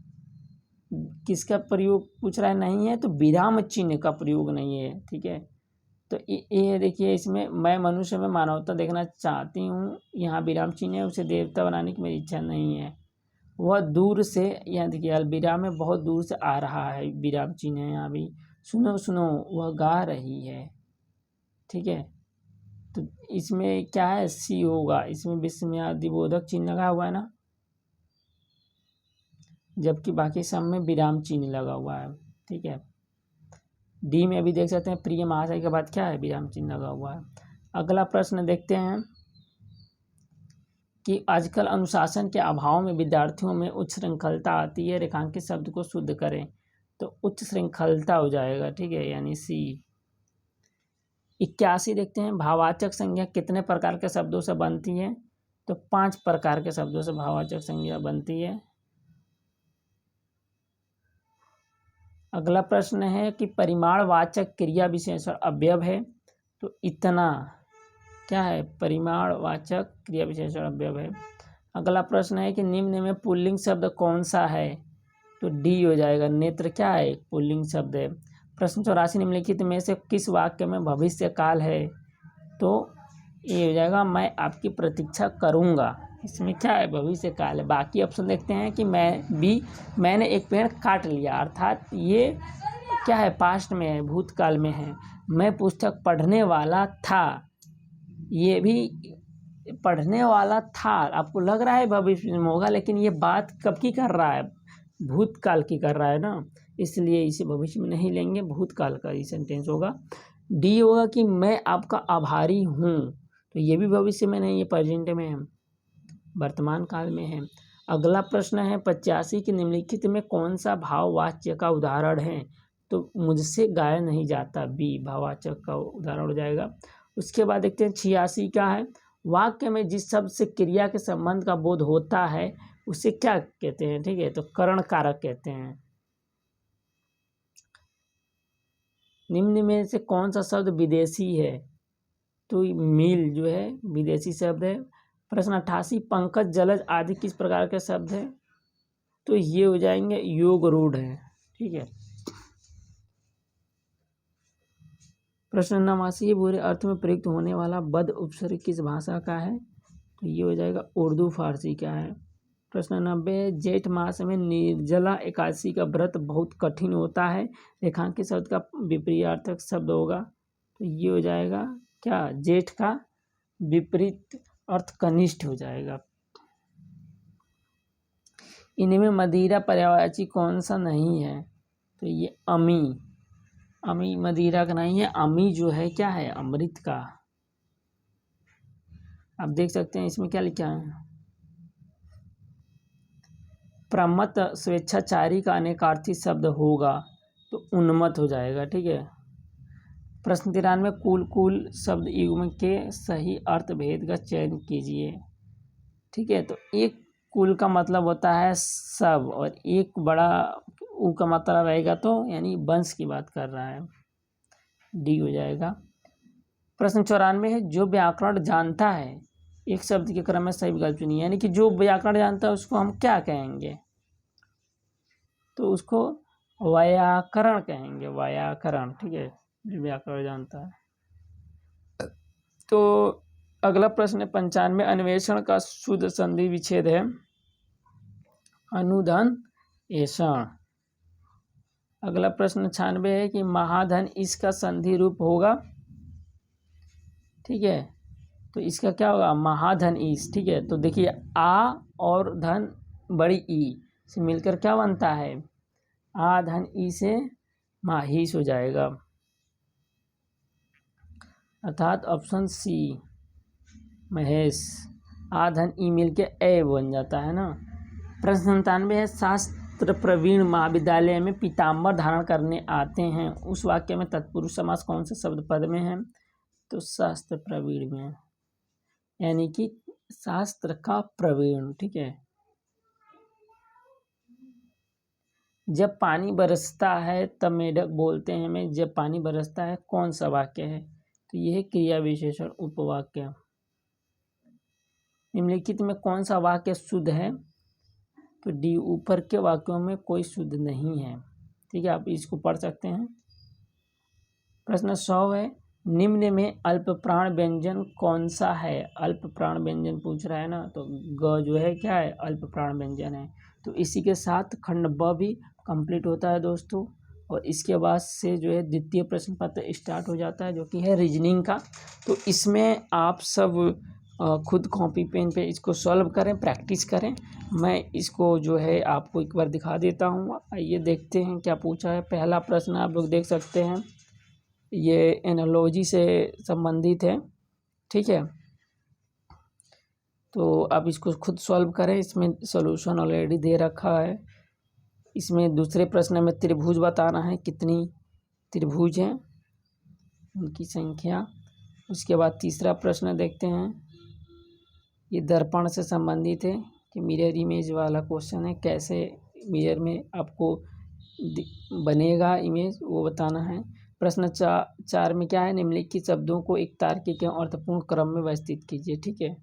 किसका प्रयोग पूछ रहा है नहीं है? तो विराम चिन्ह का प्रयोग नहीं है, ठीक है। तो ये देखिए इसमें मैं मनुष्य में मानवता देखना चाहती हूँ, यहाँ विराम चिन्ह है, उसे देवता बनाने की मेरी इच्छा नहीं है। वह दूर से, यहाँ देखिए अल्विराम में बहुत दूर से आ रहा है, विराम चिन्ह है यहाँ भी। सुनो सुनो वह गा रही है, ठीक है। तो इसमें क्या है? सी होगा, इसमें विस्मयादिबोधक चिन्ह लगा हुआ है ना, जबकि बाकी सब में विराम चिन्ह लगा हुआ है, ठीक है। डी में अभी देख सकते हैं प्रिय महाशय के बाद क्या है? विराम चिन्ह लगा हुआ है। अगला प्रश्न देखते हैं कि आजकल अनुशासन के अभाव में विद्यार्थियों में उच्च श्रृंखलता आती है, रेखांकित शब्द को शुद्ध करें। तो उच्च श्रृंखलता हो जाएगा, ठीक है, यानी सी। 81 देखते हैं, भाववाचक संज्ञा कितने प्रकार के शब्दों से बनती है? तो 5 प्रकार के शब्दों से भाववाचक संज्ञा बनती है। अगला प्रश्न है कि परिमाणवाचक क्रिया विशेषण अवयव है। तो इतना क्या है? परिमाणवाचक क्रिया विशेषण अवयव है। अगला प्रश्न है कि निम्न में पुल्लिंग शब्द कौन सा है? तो डी हो जाएगा, नेत्र क्या है? पुल्लिंग शब्द है। प्रश्न 84, निम्नलिखित में से किस वाक्य में भविष्य काल है? तो ये हो जाएगा मैं आपकी प्रतीक्षा करूँगा। इसमें क्या है? भविष्य काल है। बाकी ऑप्शन देखते हैं कि मैंने एक पेड़ काट लिया, अर्थात ये क्या है? पास्ट में है, भूतकाल में है। मैं पुस्तक पढ़ने वाला था, ये भी पढ़ने वाला था। आपको लग रहा है भविष्य में होगा, लेकिन ये बात कब की कर रहा है? भूतकाल की कर रहा है ना, इसलिए इसे भविष्य में नहीं लेंगे, भूतकाल का ही सेंटेंस होगा। डी होगा कि मैं आपका आभारी हूँ, तो ये भी भविष्य में नहीं, ये प्रेजेंट में है, वर्तमान काल में है। अगला प्रश्न है 85 कि निम्नलिखित में कौन सा भाववाच्य का उदाहरण है? तो मुझसे गाया नहीं जाता, बी भाववाचक का उदाहरण हो जाएगा। उसके बाद देखते हैं 86 क्या है? वाक्य में जिस शब्द से क्रिया के संबंध का बोध होता है उसे क्या कहते हैं? ठीक है, तो करण कारक कहते हैं। निम्न में से कौन सा शब्द विदेशी है? तो मील जो है विदेशी शब्द है। प्रश्न 88, पंकज जलज आदि किस प्रकार के शब्द है? तो ये हो जाएंगे योग रूढ़ है, ठीक है। प्रश्न 89, बुरे अर्थ में प्रयुक्त होने वाला बद उपसर्ग किस भाषा का है? तो ये हो जाएगा उर्दू फारसी का है। प्रश्न 90, जेठ मास में निर्जला एकादशी का व्रत बहुत कठिन होता है, रेखांकित शब्द का विपरीतार्थक शब्द होगा। तो ये हो जाएगा क्या, जेठ का विपरीत अर्थ कनिष्ठ हो जाएगा। इनमें मदिरा पर्यायवाची कौन सा नहीं है, तो ये अमी, अमी मदिरा का नहीं है, अमी जो है क्या है, अमृत का। आप देख सकते हैं इसमें क्या लिखा है, प्रमत स्वेच्छाचारी का अनेकार्थी शब्द होगा तो उन्मत्त हो जाएगा, ठीक है। प्रश्न 93 कुल शब्द युग्म के सही अर्थ भेद का चयन कीजिए, ठीक है। तो एक कुल का मतलब होता है सब, और एक बड़ा उ का मतलब रहेगा तो यानी वंश की बात कर रहा है, डी हो जाएगा। प्रश्न 94 है जो व्याकरण जानता है, एक शब्द के क्रम में सही विकल्प चुनिए, यानी कि जो व्याकरण जानता है उसको हम क्या कहेंगे, तो उसको व्याकरण कहेंगे, व्याकरण, ठीक है, जो व्याकरण जानता है। तो अगला प्रश्न 95 अन्वेषण का शुद्ध संधि विच्छेद है अनुधन ऐषण। अगला प्रश्न 96 है कि महाधन इसका संधि रूप होगा, ठीक है। तो इसका क्या होगा, महाधन ईस, ठीक है। तो देखिए आ और धन बड़ी ई से मिलकर क्या बनता है, आ धन ई से माहिस हो जाएगा, अर्थात ऑप्शन सी महेश, आ धन ई मिल के ए बन जाता है ना। प्रश्न 97 है शास्त्र प्रवीण महाविद्यालय में पीताम्बर धारण करने आते हैं, उस वाक्य में तत्पुरुष समास कौन से शब्द पद में है, तो शास्त्र प्रवीण में, यानी कि शास्त्र का प्रवीण, ठीक है। जब पानी बरसता है तब मेढक बोलते हैं मैं, जब पानी बरसता है कौन सा वाक्य है, तो यह है क्रिया विशेषण उपवाक्य। निम्नलिखित में कौन सा वाक्य शुद्ध है, तो डी, ऊपर के वाक्यों में कोई शुद्ध नहीं है, ठीक है, आप इसको पढ़ सकते हैं। प्रश्न 100 है निम्न में अल्प प्राण व्यंजन कौन सा है, अल्प प्राण व्यंजन पूछ रहा है ना, तो ग जो है क्या है, अल्प प्राण व्यंजन है। तो इसी के साथ खंड ब भी कंप्लीट होता है दोस्तों, और इसके बाद से जो है द्वितीय प्रश्न पत्र स्टार्ट हो जाता है जो कि है रीजनिंग का। तो इसमें आप सब खुद कॉपी पेन पे इसको सॉल्व करें, प्रैक्टिस करें। मैं इसको जो है आपको एक बार दिखा देता हूँ, आइए देखते हैं क्या पूछा है। पहला प्रश्न आप लोग देख सकते हैं, ये एनालॉजी से संबंधित है, ठीक है। तो आप इसको खुद सॉल्व करें, इसमें सॉल्यूशन ऑलरेडी दे रखा है। इसमें दूसरे प्रश्न में त्रिभुज बताना है, कितनी त्रिभुज हैं, उनकी संख्या। उसके बाद तीसरा प्रश्न देखते हैं, ये दर्पण से संबंधित है कि मिरर इमेज वाला क्वेश्चन है, कैसे मिरर में आपको बनेगा इमेज वो बताना है। प्रश्न 4 में क्या है, निम्नलिखित शब्दों को एक तार्किक और अर्थपूर्ण क्रम में व्यवस्थित कीजिए, ठीक है।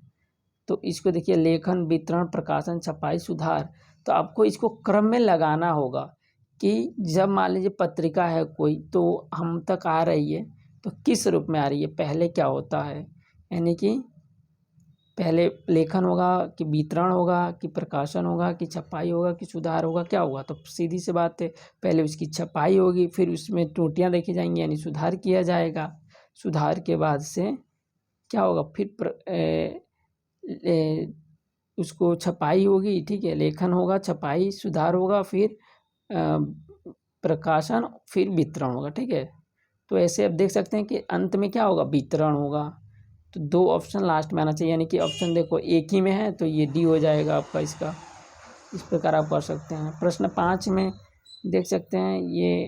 तो इसको देखिए लेखन, वितरण, प्रकाशन, छपाई, सुधार, तो आपको इसको क्रम में लगाना होगा कि जब मान लीजिए पत्रिका है कोई तो हम तक आ रही है तो किस रूप में आ रही है, पहले क्या होता है, यानी कि पहले लेखन होगा कि वितरण होगा कि प्रकाशन होगा कि छपाई होगा कि सुधार होगा, क्या होगा, तो सीधी सी बात है पहले उसकी छपाई होगी, फिर उसमें त्रुटियां देखी जाएंगी यानी सुधार किया जाएगा, सुधार के बाद से क्या होगा, फिर उसको छपाई होगी, ठीक है, लेखन होगा, छपाई, सुधार होगा, फिर प्रकाशन, फिर वितरण होगा, ठीक है। तो ऐसे आप देख सकते हैं कि अंत में क्या होगा, वितरण होगा। तो 2 ऑप्शन लास्ट में आना चाहिए, यानी कि ऑप्शन देखो एक ही में है तो ये डी हो जाएगा आपका इसका, इस प्रकार आप कर सकते हैं। प्रश्न 5 में देख सकते हैं ये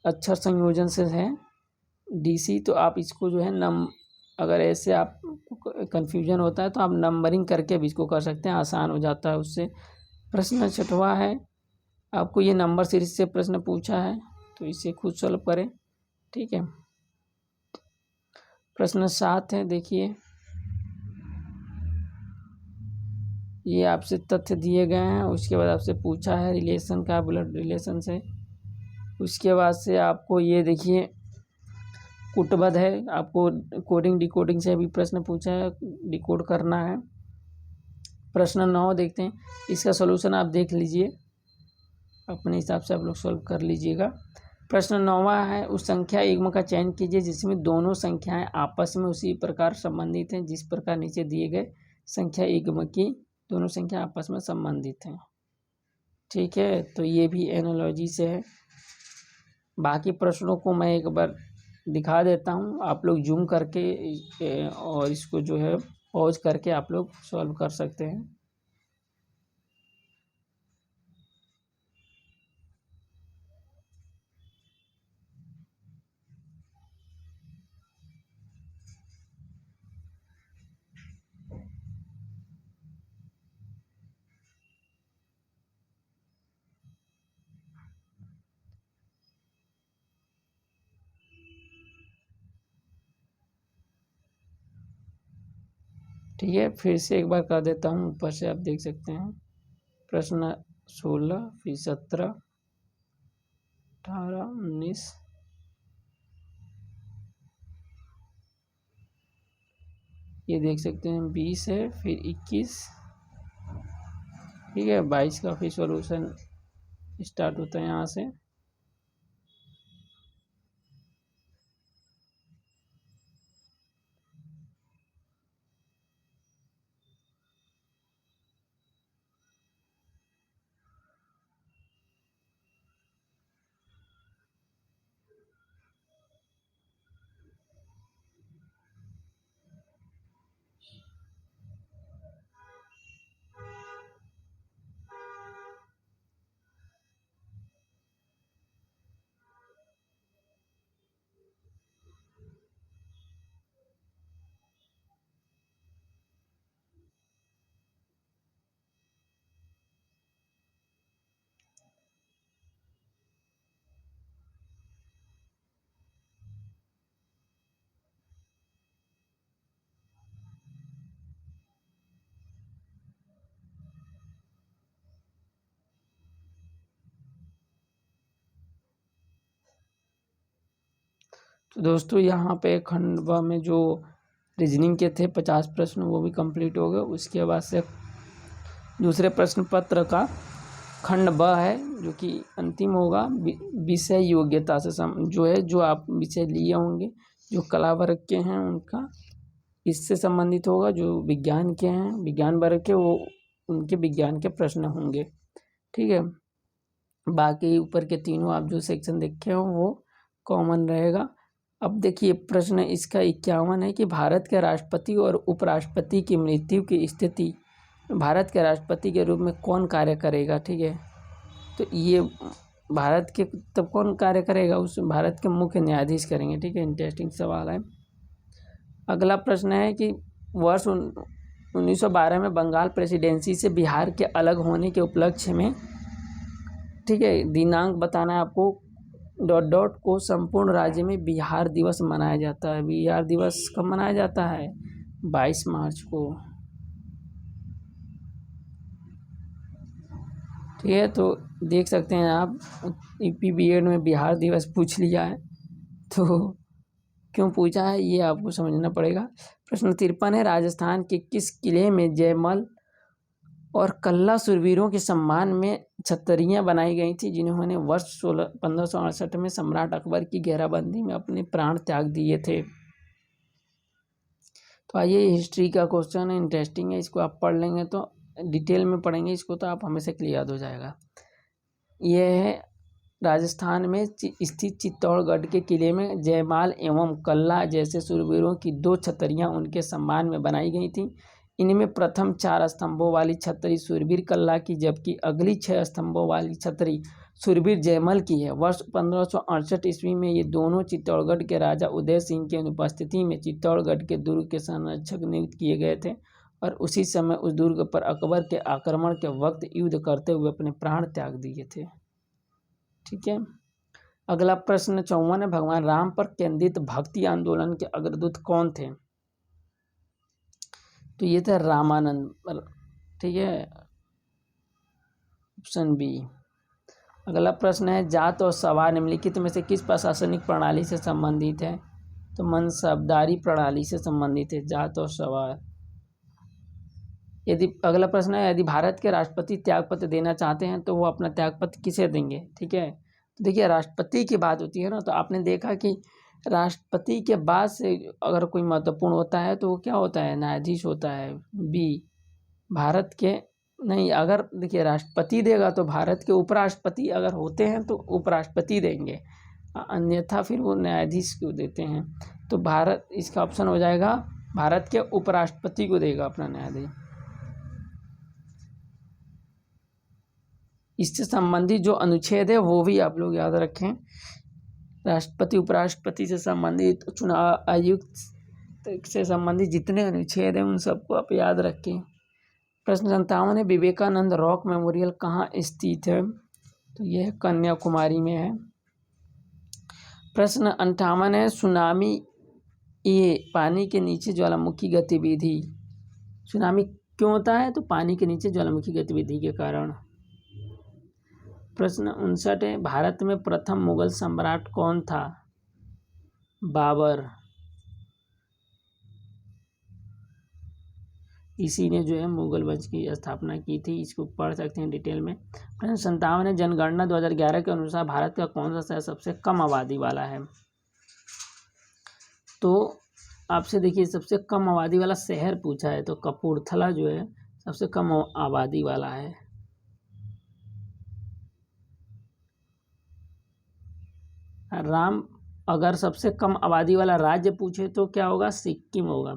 अक्षर संयोजन से है डीसी, तो आप इसको जो है अगर ऐसे आप कन्फ्यूजन होता है तो आप नंबरिंग करके भी इसको कर सकते हैं, आसान हो जाता है उससे। प्रश्न 6वां है, आपको ये नंबर सीरीज से प्रश्न पूछा है तो इसे खुद सॉल्व करें, ठीक है। प्रश्न 7 है, देखिए ये आपसे तथ्य दिए गए हैं, उसके बाद आपसे पूछा है रिलेशन का, ब्लड रिलेशन से। उसके बाद से आपको ये देखिए कुटबद्ध है, आपको कोडिंग डिकोडिंग से भी प्रश्न पूछा है, डिकोड करना है। प्रश्न 9 देखते हैं, इसका सॉल्यूशन आप देख लीजिए, अपने हिसाब से आप लोग सॉल्व कर लीजिएगा। प्रश्न 9वां है, उस संख्या युग्म का चयन कीजिए जिसमें दोनों संख्याएं आपस में उसी प्रकार संबंधित हैं जिस प्रकार नीचे दिए गए संख्या युग्म की दोनों संख्या आपस में संबंधित हैं। ठीक है, तो ये भी एनालॉजी से है। बाकी प्रश्नों को मैं एक बार दिखा देता हूँ, आप लोग जूम करके और इसको जो है पॉज करके आप लोग सॉल्व कर सकते हैं। ठीक है, फिर से एक बार कर देता हूँ, ऊपर से आप देख सकते हैं। प्रश्न 16, फिर 17, 18, 19, ये देख सकते हैं 20 है, फिर 21, ठीक है, 22 का फिर सॉल्यूशन स्टार्ट होता है यहाँ से। तो दोस्तों यहाँ पे खंड ब में जो रीजनिंग के थे 50 प्रश्न वो भी कंप्लीट हो गए। उसके बाद से दूसरे प्रश्न पत्र का खंड ब है जो कि अंतिम होगा, विषय योग्यता से जो है, जो आप विषय लिए होंगे, जो कला वर्ग के हैं उनका इससे संबंधित होगा, जो विज्ञान के हैं विज्ञान वर्ग के वो उनके विज्ञान के प्रश्न होंगे। ठीक है, बाकी ऊपर के तीनों आप जो सेक्शन देखे हो वो कॉमन रहेगा। अब देखिए प्रश्न इसका 51 है कि भारत के राष्ट्रपति और उपराष्ट्रपति की मृत्यु की स्थिति भारत के राष्ट्रपति के रूप में कौन कार्य करेगा। ठीक है, तो ये भारत के तब कौन कार्य करेगा, उस भारत के मुख्य न्यायाधीश करेंगे। ठीक है, इंटरेस्टिंग सवाल है। अगला प्रश्न है कि वर्ष 1912 में बंगाल प्रेसिडेंसी से बिहार के अलग होने के उपलक्ष्य में, ठीक है, दिनांक बताना है आपको, डॉट डॉट को संपूर्ण राज्य में बिहार दिवस मनाया जाता है। बिहार दिवस कब मनाया जाता है? 22 मार्च को। ठीक है, तो देख सकते हैं आप यूपी बीएड में बिहार दिवस पूछ लिया है, तो क्यों पूछा है ये आपको समझना पड़ेगा। प्रश्न 53 है, राजस्थान के किस किले में जयमल और कल्ला सुरवीरों के सम्मान में छतरियाँ बनाई गई थी जिन्होंने वर्ष 1568 में सम्राट अकबर की घेराबंदी में अपने प्राण त्याग दिए थे। तो आइए, हिस्ट्री का क्वेश्चन है, इंटरेस्टिंग है, इसको आप पढ़ लेंगे तो डिटेल में पढ़ेंगे इसको तो आप हमेशा क्लियर हो जाएगा। यह है राजस्थान में स्थित चित्तौड़गढ़ के किले में जयमाल एवं कल्ला जैसे सुरवीरों की 2 छतरियाँ उनके सम्मान में बनाई गई थीं। इनमें प्रथम 4 स्तंभों वाली छतरी सुरवीर कल्ला की, जबकि अगली 6 स्तंभों वाली छतरी सुरवीर जयमल की है। वर्ष 1568 ईस्वी में ये दोनों चित्तौड़गढ़ के राजा उदय सिंह की अनुपस्थिति में चित्तौड़गढ़ के दुर्ग के संरक्षक नियुक्त किए गए थे और उसी समय उस दुर्ग पर अकबर के आक्रमण के वक्त युद्ध करते हुए अपने प्राण त्याग दिए थे। ठीक है, अगला प्रश्न 54 है, भगवान राम पर केंद्रित भक्ति आंदोलन के अग्रदूत कौन थे? तो ये थे रामानंद। ठीक है, ऑप्शन बी। अगला प्रश्न है, जाट और सवार निम्नलिखित में से किस प्रशासनिक प्रणाली से संबंधित है? तो मनसबदारी प्रणाली से संबंधित है जाट और सवार। यदि अगला प्रश्न है, यदि भारत के राष्ट्रपति त्यागपत्र देना चाहते हैं तो वो अपना त्यागपत्र किसे देंगे? ठीक है, तो देखिए राष्ट्रपति की बात होती है ना, तो आपने देखा कि राष्ट्रपति के बाद से अगर कोई महत्वपूर्ण होता है तो वो क्या होता है, न्यायाधीश होता है। बी, भारत के नहीं, अगर देखिए राष्ट्रपति देगा तो भारत के उपराष्ट्रपति अगर होते हैं तो उपराष्ट्रपति देंगे, अन्यथा फिर वो न्यायाधीश को देते हैं। तो भारत, इसका ऑप्शन हो जाएगा भारत के उपराष्ट्रपति को देगा अपना न्यायाधीश। इससे संबंधित जो अनुच्छेद है वो भी आप लोग याद रखें। राष्ट्रपति उपराष्ट्रपति से संबंधित, चुनाव आयुक्त से संबंधित जितने अनुच्छेद हैं उन सबको आप याद रखें। प्रश्न 57 है, विवेकानंद रॉक मेमोरियल कहाँ स्थित है? तो यह कन्याकुमारी में है। प्रश्न 58 है, सुनामी ये पानी के नीचे ज्वालामुखी गतिविधि, सुनामी क्यों होता है? तो पानी के नीचे ज्वालामुखी गतिविधि के कारण। प्रश्न 59 है, भारत में प्रथम मुगल सम्राट कौन था? बाबर। इसी ने जो है मुगल वंश की स्थापना की थी। इसको पढ़ सकते हैं डिटेल में। प्रश्न 57 है, जनगणना 2011 के अनुसार भारत का कौन सा शहर सबसे कम आबादी वाला है? तो आपसे देखिए सबसे कम आबादी वाला शहर पूछा है, तो कपूरथला जो है सबसे कम आबादी वाला है। राम, अगर सबसे कम आबादी वाला राज्य पूछे तो क्या होगा? सिक्किम होगा।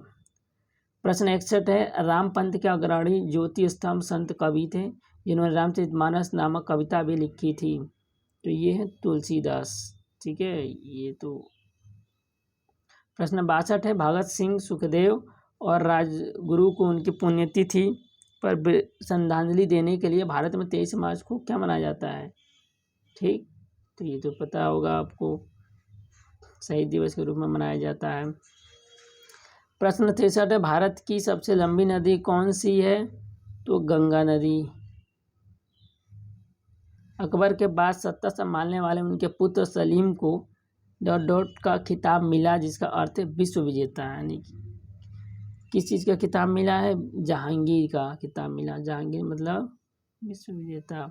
प्रश्न 61 है, रामपंथ के अग्रणी ज्योति स्तंभ संत कवि थे जिन्होंने रामचरितमानस नामक कविता भी लिखी थी? तो ये है तुलसीदास। ठीक है, ये तो। प्रश्न 62 है, भगत सिंह, सुखदेव और राजगुरु को उनकी पुण्यतिथि पर श्रद्धांजलि देने के लिए भारत में 23 मार्च को क्या मनाया जाता है? ठीक, तो ये तो पता होगा आपको, शहीद दिवस के रूप में मनाया जाता है। प्रश्न 63 है, भारत की सबसे लंबी नदी कौन सी है? तो गंगा नदी। अकबर के बाद सत्ता संभालने वाले उनके पुत्र सलीम को ... का खिताब मिला, जिसका अर्थ है विश्व विजेता, यानी किस चीज़ का खिताब मिला है? जहांगीर का खिताब मिला। जहांगीर मतलब विश्व विजेता।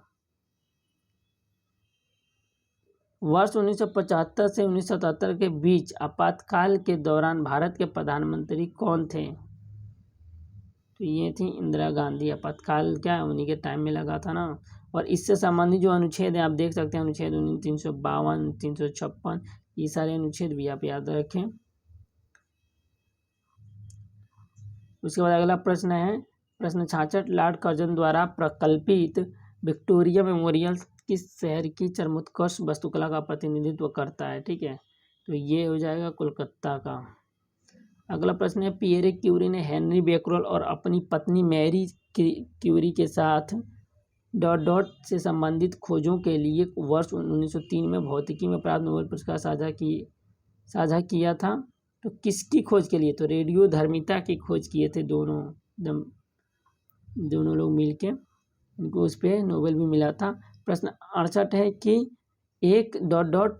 वर्ष 1975 से 1977 के बीच आपातकाल के दौरान भारत के प्रधानमंत्री कौन थे? तो ये थी इंदिरा गांधी। आपातकाल क्या उन्हीं के टाइम में लगा था ना। और इससे संबंधित जो अनुच्छेद हैं आप देख सकते हैं, अनुच्छेद 352, 356, ये सारे अनुच्छेद भी आप याद रखें। उसके बाद अगला प्रश्न है, प्रश्न 66, लॉर्ड कर्जन द्वारा प्रकल्पित विक्टोरिया मेमोरियल किस शहर की चरमोत्कर्ष वास्तुकला का प्रतिनिधित्व करता है? ठीक है, तो ये हो जाएगा कोलकाता का। अगला प्रश्न है, पियरे क्यूरी ने हेनरी बेकरल और अपनी पत्नी मैरी क्यूरी के साथ ... से संबंधित खोजों के लिए वर्ष 1903 में भौतिकी में प्राप्त नोबेल पुरस्कार साझा किया था। तो किसकी खोज के लिए? तो रेडियोधर्मिता की खोज किए थे दोनों लोग मिलके, उनको उस पर नोबेल भी मिला था। प्रश्न 68 है कि एक ...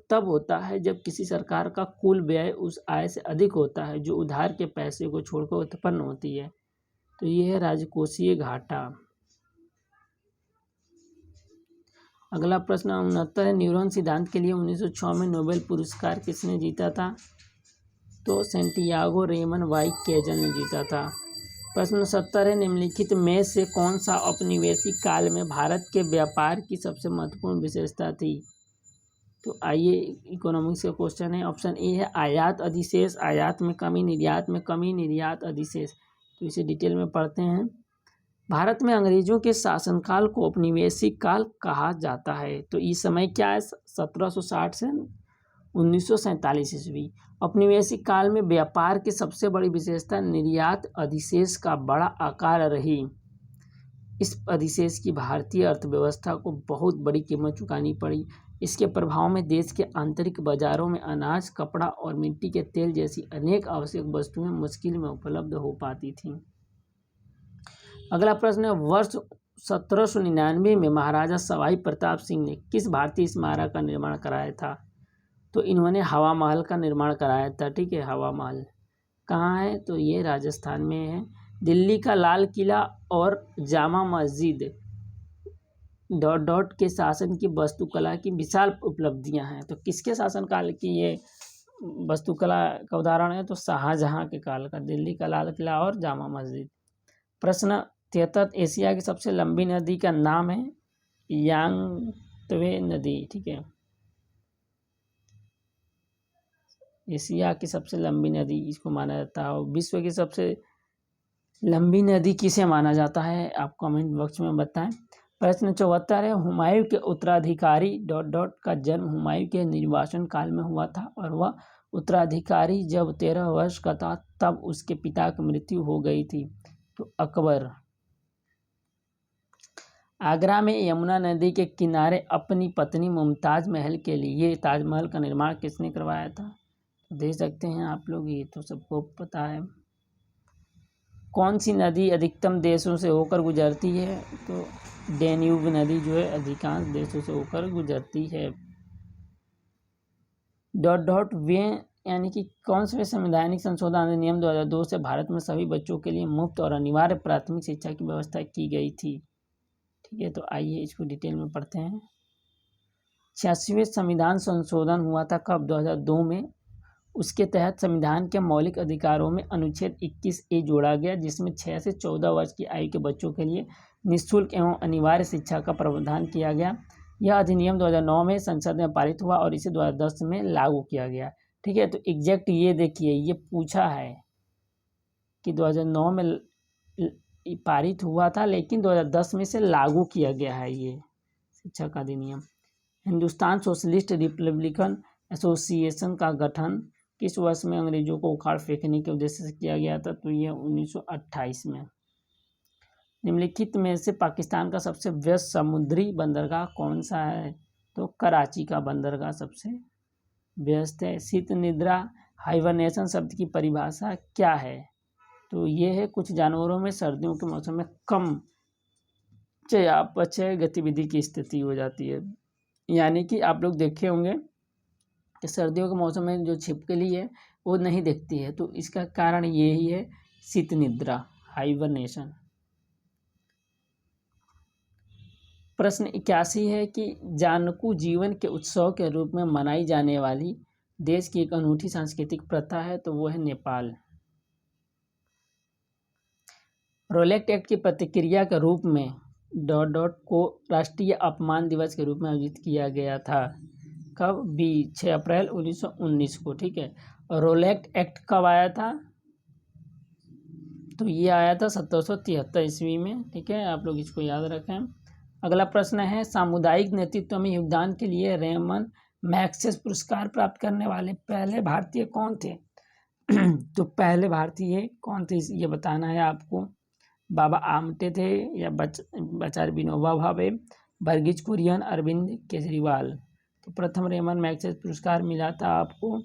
तब होता है जब किसी सरकार का कुल व्यय उस आय से अधिक होता है जो उधार के पैसे को छोड़कर उत्पन्न होती है। तो ये है राजकोषीय घाटा। अगला प्रश्न 69 है, न्यूरॉन सिद्धांत के लिए 1906 में नोबेल पुरस्कार किसने जीता था? तो सैंटियागो रेमन वाई कैजल ने जीता था। प्रश्न 70 है, निम्नलिखित में से कौन सा औपनिवेशिक काल में भारत के व्यापार की सबसे महत्वपूर्ण विशेषता थी? तो आइए इकोनॉमिक्स का क्वेश्चन है। ऑप्शन ए है आयात अधिशेष, आयात में कमी, निर्यात में कमी, निर्यात अधिशेष। तो इसे डिटेल में पढ़ते हैं। भारत में अंग्रेजों के शासनकाल को औपनिवेशिक काल कहा जाता है। तो इस समय क्या है? 1760 से 1947 ईस्वी। औपनिवेशिक काल में व्यापार की सबसे बड़ी विशेषता निर्यात अधिशेष का बड़ा आकार रही। इस अधिशेष की भारतीय अर्थव्यवस्था को बहुत बड़ी कीमत चुकानी पड़ी। इसके प्रभाव में देश के आंतरिक बाजारों में अनाज, कपड़ा और मिट्टी के तेल जैसी अनेक आवश्यक वस्तुएं मुश्किल में उपलब्ध हो पाती थीं। अगला प्रश्न है, वर्ष 1799 में महाराजा सवाई प्रताप सिंह ने किस भारतीय स्मारक का निर्माण कराया था? तो इन्होंने हवा महल का निर्माण कराया था। ठीक है, हवा महल कहाँ है? तो ये राजस्थान में है। दिल्ली का लाल किला और जामा मस्जिद डॉट डॉट के शासन की वास्तुकला की विशाल उपलब्धियां हैं। तो किसके शासनकाल की ये वास्तुकला का उदाहरण है? तो शाहजहां के काल का, दिल्ली का लाल किला और जामा मस्जिद। प्रश्न 73, एशिया की सबसे लंबी नदी का नाम है यांगत्वे नदी। ठीक है, एशिया की सबसे लंबी नदी इसको माना जाता है। और विश्व की सबसे लंबी नदी किसे माना जाता है? आप कमेंट बॉक्स में बताएं। प्रश्न 74 है, हुमायूं के उत्तराधिकारी डॉट डॉट का जन्म हुमायूं के निर्वासन काल में हुआ था और वह उत्तराधिकारी जब 13 वर्ष का था तब उसके पिता की मृत्यु हो गई थी। तो अकबर। आगरा में यमुना नदी के किनारे अपनी पत्नी मुमताज महल के लिए ताजमहल का निर्माण किसने करवाया था? देख सकते हैं आप लोग, ये तो सबको पता है। कौन सी नदी अधिकतम देशों से होकर गुजरती है? तो डेन्यूब नदी जो है अधिकांश देशों से होकर गुजरती है। डॉट डॉट वे यानी कि कौन से संवैधानिक संशोधन अधिनियम 2002 से भारत में सभी बच्चों के लिए मुफ्त और अनिवार्य प्राथमिक शिक्षा की व्यवस्था की गई थी? ठीक है, तो आइए इसको डिटेल में पढ़ते हैं। 86वें संविधान संशोधन हुआ था कब? 2002 में। उसके तहत संविधान के मौलिक अधिकारों में अनुच्छेद 21A जोड़ा गया, जिसमें 6 से 14 वर्ष की आयु के बच्चों के लिए निःशुल्क एवं अनिवार्य शिक्षा का प्रावधान किया गया। यह अधिनियम 2009 में संसद में पारित हुआ और इसे 2010 में लागू किया गया। ठीक है, तो एग्जैक्ट ये देखिए, ये पूछा है कि 2009 में पारित हुआ था लेकिन 2010 में से लागू किया गया है ये शिक्षा का अधिनियम। हिंदुस्तान सोशलिस्ट रिपब्लिकन एसोसिएशन का गठन किस वर्ष में अंग्रेजों को उखाड़ फेंकने के उद्देश्य से किया गया था? तो यह 1928 में। निम्नलिखित में से पाकिस्तान का सबसे व्यस्त समुद्री बंदरगाह कौन सा है? तो कराची का बंदरगाह सबसे व्यस्त है। शीत निद्रा हाइबरनेशन शब्द की परिभाषा क्या है? तो ये है कुछ जानवरों में सर्दियों के मौसम में कम चयापचय गतिविधि की स्थिति हो जाती है। यानी कि आप लोग देखे होंगे कि सर्दियों के मौसम में जो छिपकली है वो नहीं दिखती है, तो इसका कारण यही है शीत निद्रा, हाइबरनेशन। प्रश्न 81 है कि जानकू जीवन के उत्सव के रूप में मनाई जाने वाली देश की एक अनूठी सांस्कृतिक प्रथा है, तो वो है नेपाल। रोलेक्ट एक्ट की प्रतिक्रिया के रूप में डॉट डॉट को राष्ट्रीय अपमान दिवस के रूप में आयोजित किया गया था कब? 6 अप्रैल 1919 को। ठीक है, और रोलेक्ट एक्ट कब आया था? तो ये आया था 1773 ईस्वी में। ठीक है, आप लोग इसको याद रखें। अगला प्रश्न है, सामुदायिक नेतृत्व में योगदान के लिए रेमन मैग्सेसे पुरस्कार प्राप्त करने वाले पहले भारतीय कौन थे? तो पहले भारतीय कौन थे ये बताना है आपको। बाबा आमटे थे या आचार्य विनोबा भावे, वर्गीज कुरियन, अरविंद केजरीवाल। तो प्रथम रेमन मैग्सेसे पुरस्कार मिला था आपको,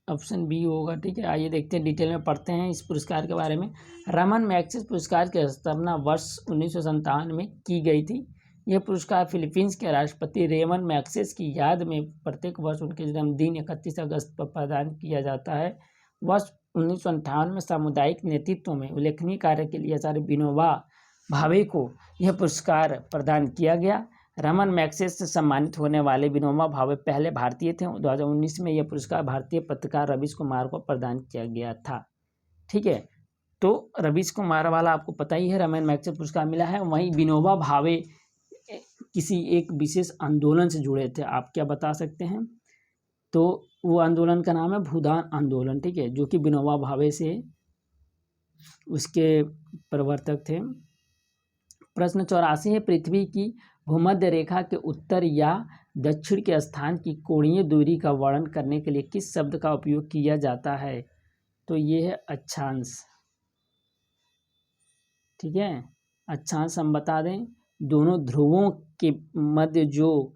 ऑप्शन बी होगा। ठीक है, आइए देखते हैं, डिटेल में पढ़ते हैं इस पुरस्कार के बारे में। रेमन मैग्सेसे पुरस्कार की स्थापना वर्ष 1957 में की गई थी। यह पुरस्कार फिलीपींस के राष्ट्रपति रेमन मैग्सेसे की याद में प्रत्येक वर्ष उनके जन्मदिन 31 अगस्त पर प्रदान किया जाता है। वर्ष 1958 में सामुदायिक नेतृत्व में उल्लेखनीय कार्य के लिए आचार्य विनोबा भावे को यह पुरस्कार प्रदान किया गया। रेमन मैग्सेसे से सम्मानित होने वाले विनोबा भावे पहले भारतीय थे। 2019 में यह पुरस्कार भारतीय पत्रकार रवीश कुमार को प्रदान किया गया था। ठीक है, तो रवीश कुमार वाला आपको पता ही है, रेमन मैग्सेसे पुरस्कार मिला है। वहीं विनोबा भावे किसी एक विशेष आंदोलन से जुड़े थे, आप क्या बता सकते हैं? तो वो आंदोलन का नाम है भूदान आंदोलन। ठीक है, जो कि विनोबा भावे से उसके प्रवर्तक थे। प्रश्न 84 है, पृथ्वी की भूमध्य रेखा के उत्तर या दक्षिण के स्थान की कोणीय दूरी का वर्णन करने के लिए किस शब्द का उपयोग किया जाता है? तो ये है अक्षांश। ठीक है, अक्षांश हम बता दें, दोनों ध्रुवों के मध्य जो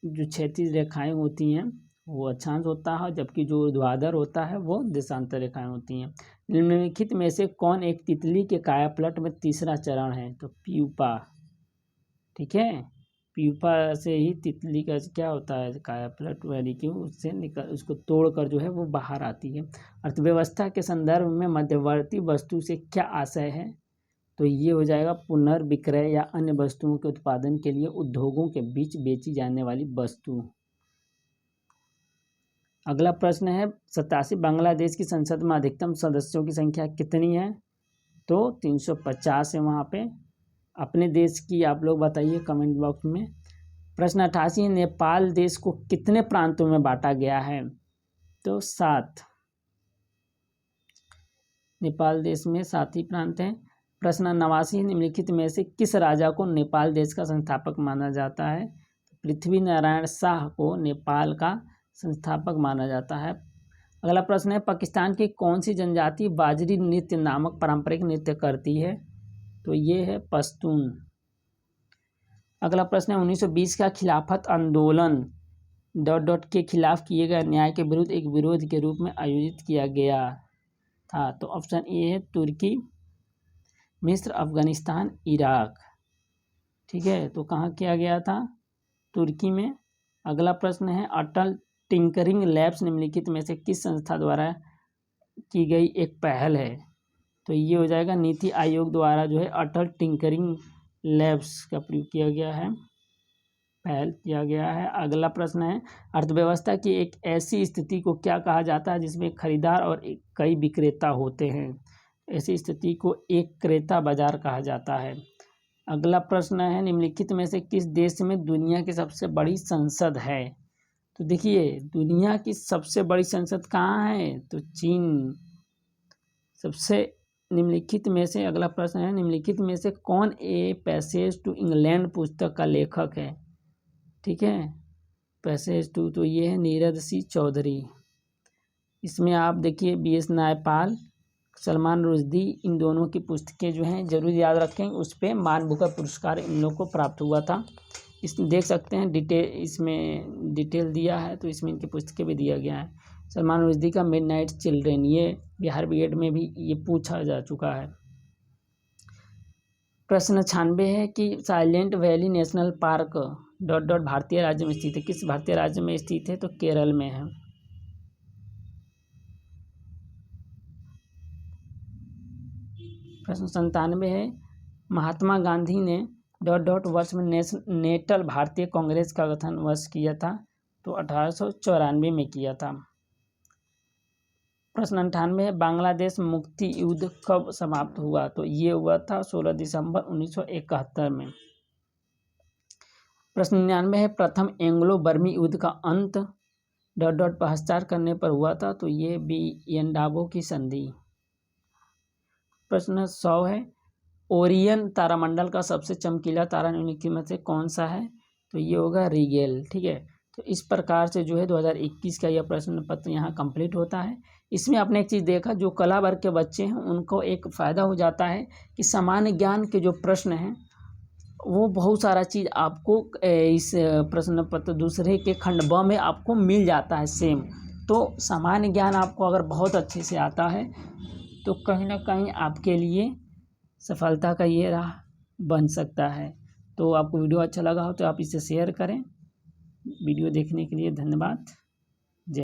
क्षैतिज रेखाएं होती हैं वो अक्षांश होता है, जबकि जो ऊर्ध्वाधर होता है वो देशांतर रेखाएं होती हैं। निम्नलिखित में से कौन एक तितली के कायापलट में तीसरा चरण है? तो प्यूपा। ठीक है, प्यूपा से ही तितली का क्या होता है, कायापलट वाली की उससे निकल उसको तोड़कर जो है वो बाहर आती है। अर्थव्यवस्था के संदर्भ में मध्यवर्ती वस्तु से क्या आशय है, तो ये हो जाएगा पुनर्विक्रय या अन्य वस्तुओं के उत्पादन के लिए उद्योगों के बीच बेची जाने वाली वस्तु। अगला प्रश्न है 87, बांग्लादेश की संसद में अधिकतम सदस्यों की संख्या कितनी है, तो 350 है वहाँ पे। अपने देश की आप लोग बताइए कमेंट बॉक्स में। प्रश्न 88, नेपाल देश को कितने प्रांतों में बांटा गया है, तो 7। नेपाल देश में 7 ही प्रांत हैं। प्रश्न 89, निम्नलिखित में से किस राजा को नेपाल देश का संस्थापक माना जाता है, पृथ्वी नारायण शाह को नेपाल का संस्थापक माना जाता है। अगला प्रश्न है पाकिस्तान की कौन सी जनजाति बाजरी नृत्य नामक पारंपरिक नृत्य करती है, तो ये है पश्तून। अगला प्रश्न है 1920 का खिलाफत आंदोलन ... के खिलाफ किए गए न्याय के विरुद्ध एक विरोध के रूप में आयोजित किया गया था, तो ऑप्शन ए है तुर्की, मिस्र, अफगानिस्तान, इराक। ठीक है, तो कहाँ किया गया था, तुर्की में। अगला प्रश्न है अटल टिंकरिंग लैब्स निम्नलिखित में से किस संस्था द्वारा की गई एक पहल है, तो ये हो जाएगा नीति आयोग द्वारा जो है अटल टिंकरिंग लैब्स का प्रयोग किया गया है, पहल किया गया है। अगला प्रश्न है अर्थव्यवस्था की एक ऐसी स्थिति को क्या कहा जाता है जिसमें खरीदार और कई विक्रेता होते हैं, ऐसी स्थिति को एक क्रेता बाजार कहा जाता है। अगला प्रश्न है निम्नलिखित में से किस देश में दुनिया की सबसे बड़ी संसद है, तो देखिए दुनिया की सबसे बड़ी संसद कहाँ है, तो चीन। सबसे निम्नलिखित में से अगला प्रश्न है निम्नलिखित में से कौन ए पैसेज टू इंग्लैंड पुस्तक का लेखक है, ठीक है, पैसेज टू, तो ये है नीरज सी चौधरी। इसमें आप देखिए BS नायपाल, सलमान रुश्दी, इन दोनों की पुस्तकें जो हैं जरूर याद रखें, उस पर मान बुकर पुरस्कार इन लोग को प्राप्त हुआ था। इस देख सकते हैं इसमें डिटेल दिया है, तो इसमें इनकी पुस्तकें भी दिया गया है। सलमान रुश्दी का मिडनाइट चिल्ड्रेन, ये बिहार बीएड में भी ये पूछा जा चुका है। प्रश्न 96 है कि साइलेंट वैली नेशनल पार्क ... भारतीय राज्य में स्थित है, किस भारतीय राज्य में स्थित है, तो केरल में है। प्रश्न 97 है महात्मा गांधी ने ... वर्ष में नेटल भारतीय कांग्रेस का गठन वर्ष किया था, तो 1894 में किया था। प्रश्न 98 है बांग्लादेश मुक्ति युद्ध कब समाप्त हुआ, तो ये हुआ था 16 दिसंबर 1971 में। प्रश्न 99 है प्रथम एंग्लो बर्मी युद्ध का अंत ... पर हस्ताक्षर करने पर हुआ था, तो ये बिएनडाबो की संधि। प्रश्न 100 है ओरियन तारामंडल का सबसे चमकीला तारा निम्नलिखित में से कौन सा है, तो ये होगा रिगेल। ठीक है, तो इस प्रकार से जो है 2021 का यह प्रश्न पत्र यहाँ कंप्लीट होता है। इसमें आपने एक चीज़ देखा, जो कला वर्ग के बच्चे हैं उनको एक फ़ायदा हो जाता है कि सामान्य ज्ञान के जो प्रश्न हैं वो बहुत सारा चीज़ आपको इस प्रश्न पत्र दूसरे के खंड ब में आपको मिल जाता है सेम। तो सामान्य ज्ञान आपको अगर बहुत अच्छे से आता है तो कहीं ना कहीं आपके लिए सफलता का ये राह बन सकता है। तो आपको वीडियो अच्छा लगा हो तो आप इसे शेयर करें। वीडियो देखने के लिए धन्यवाद।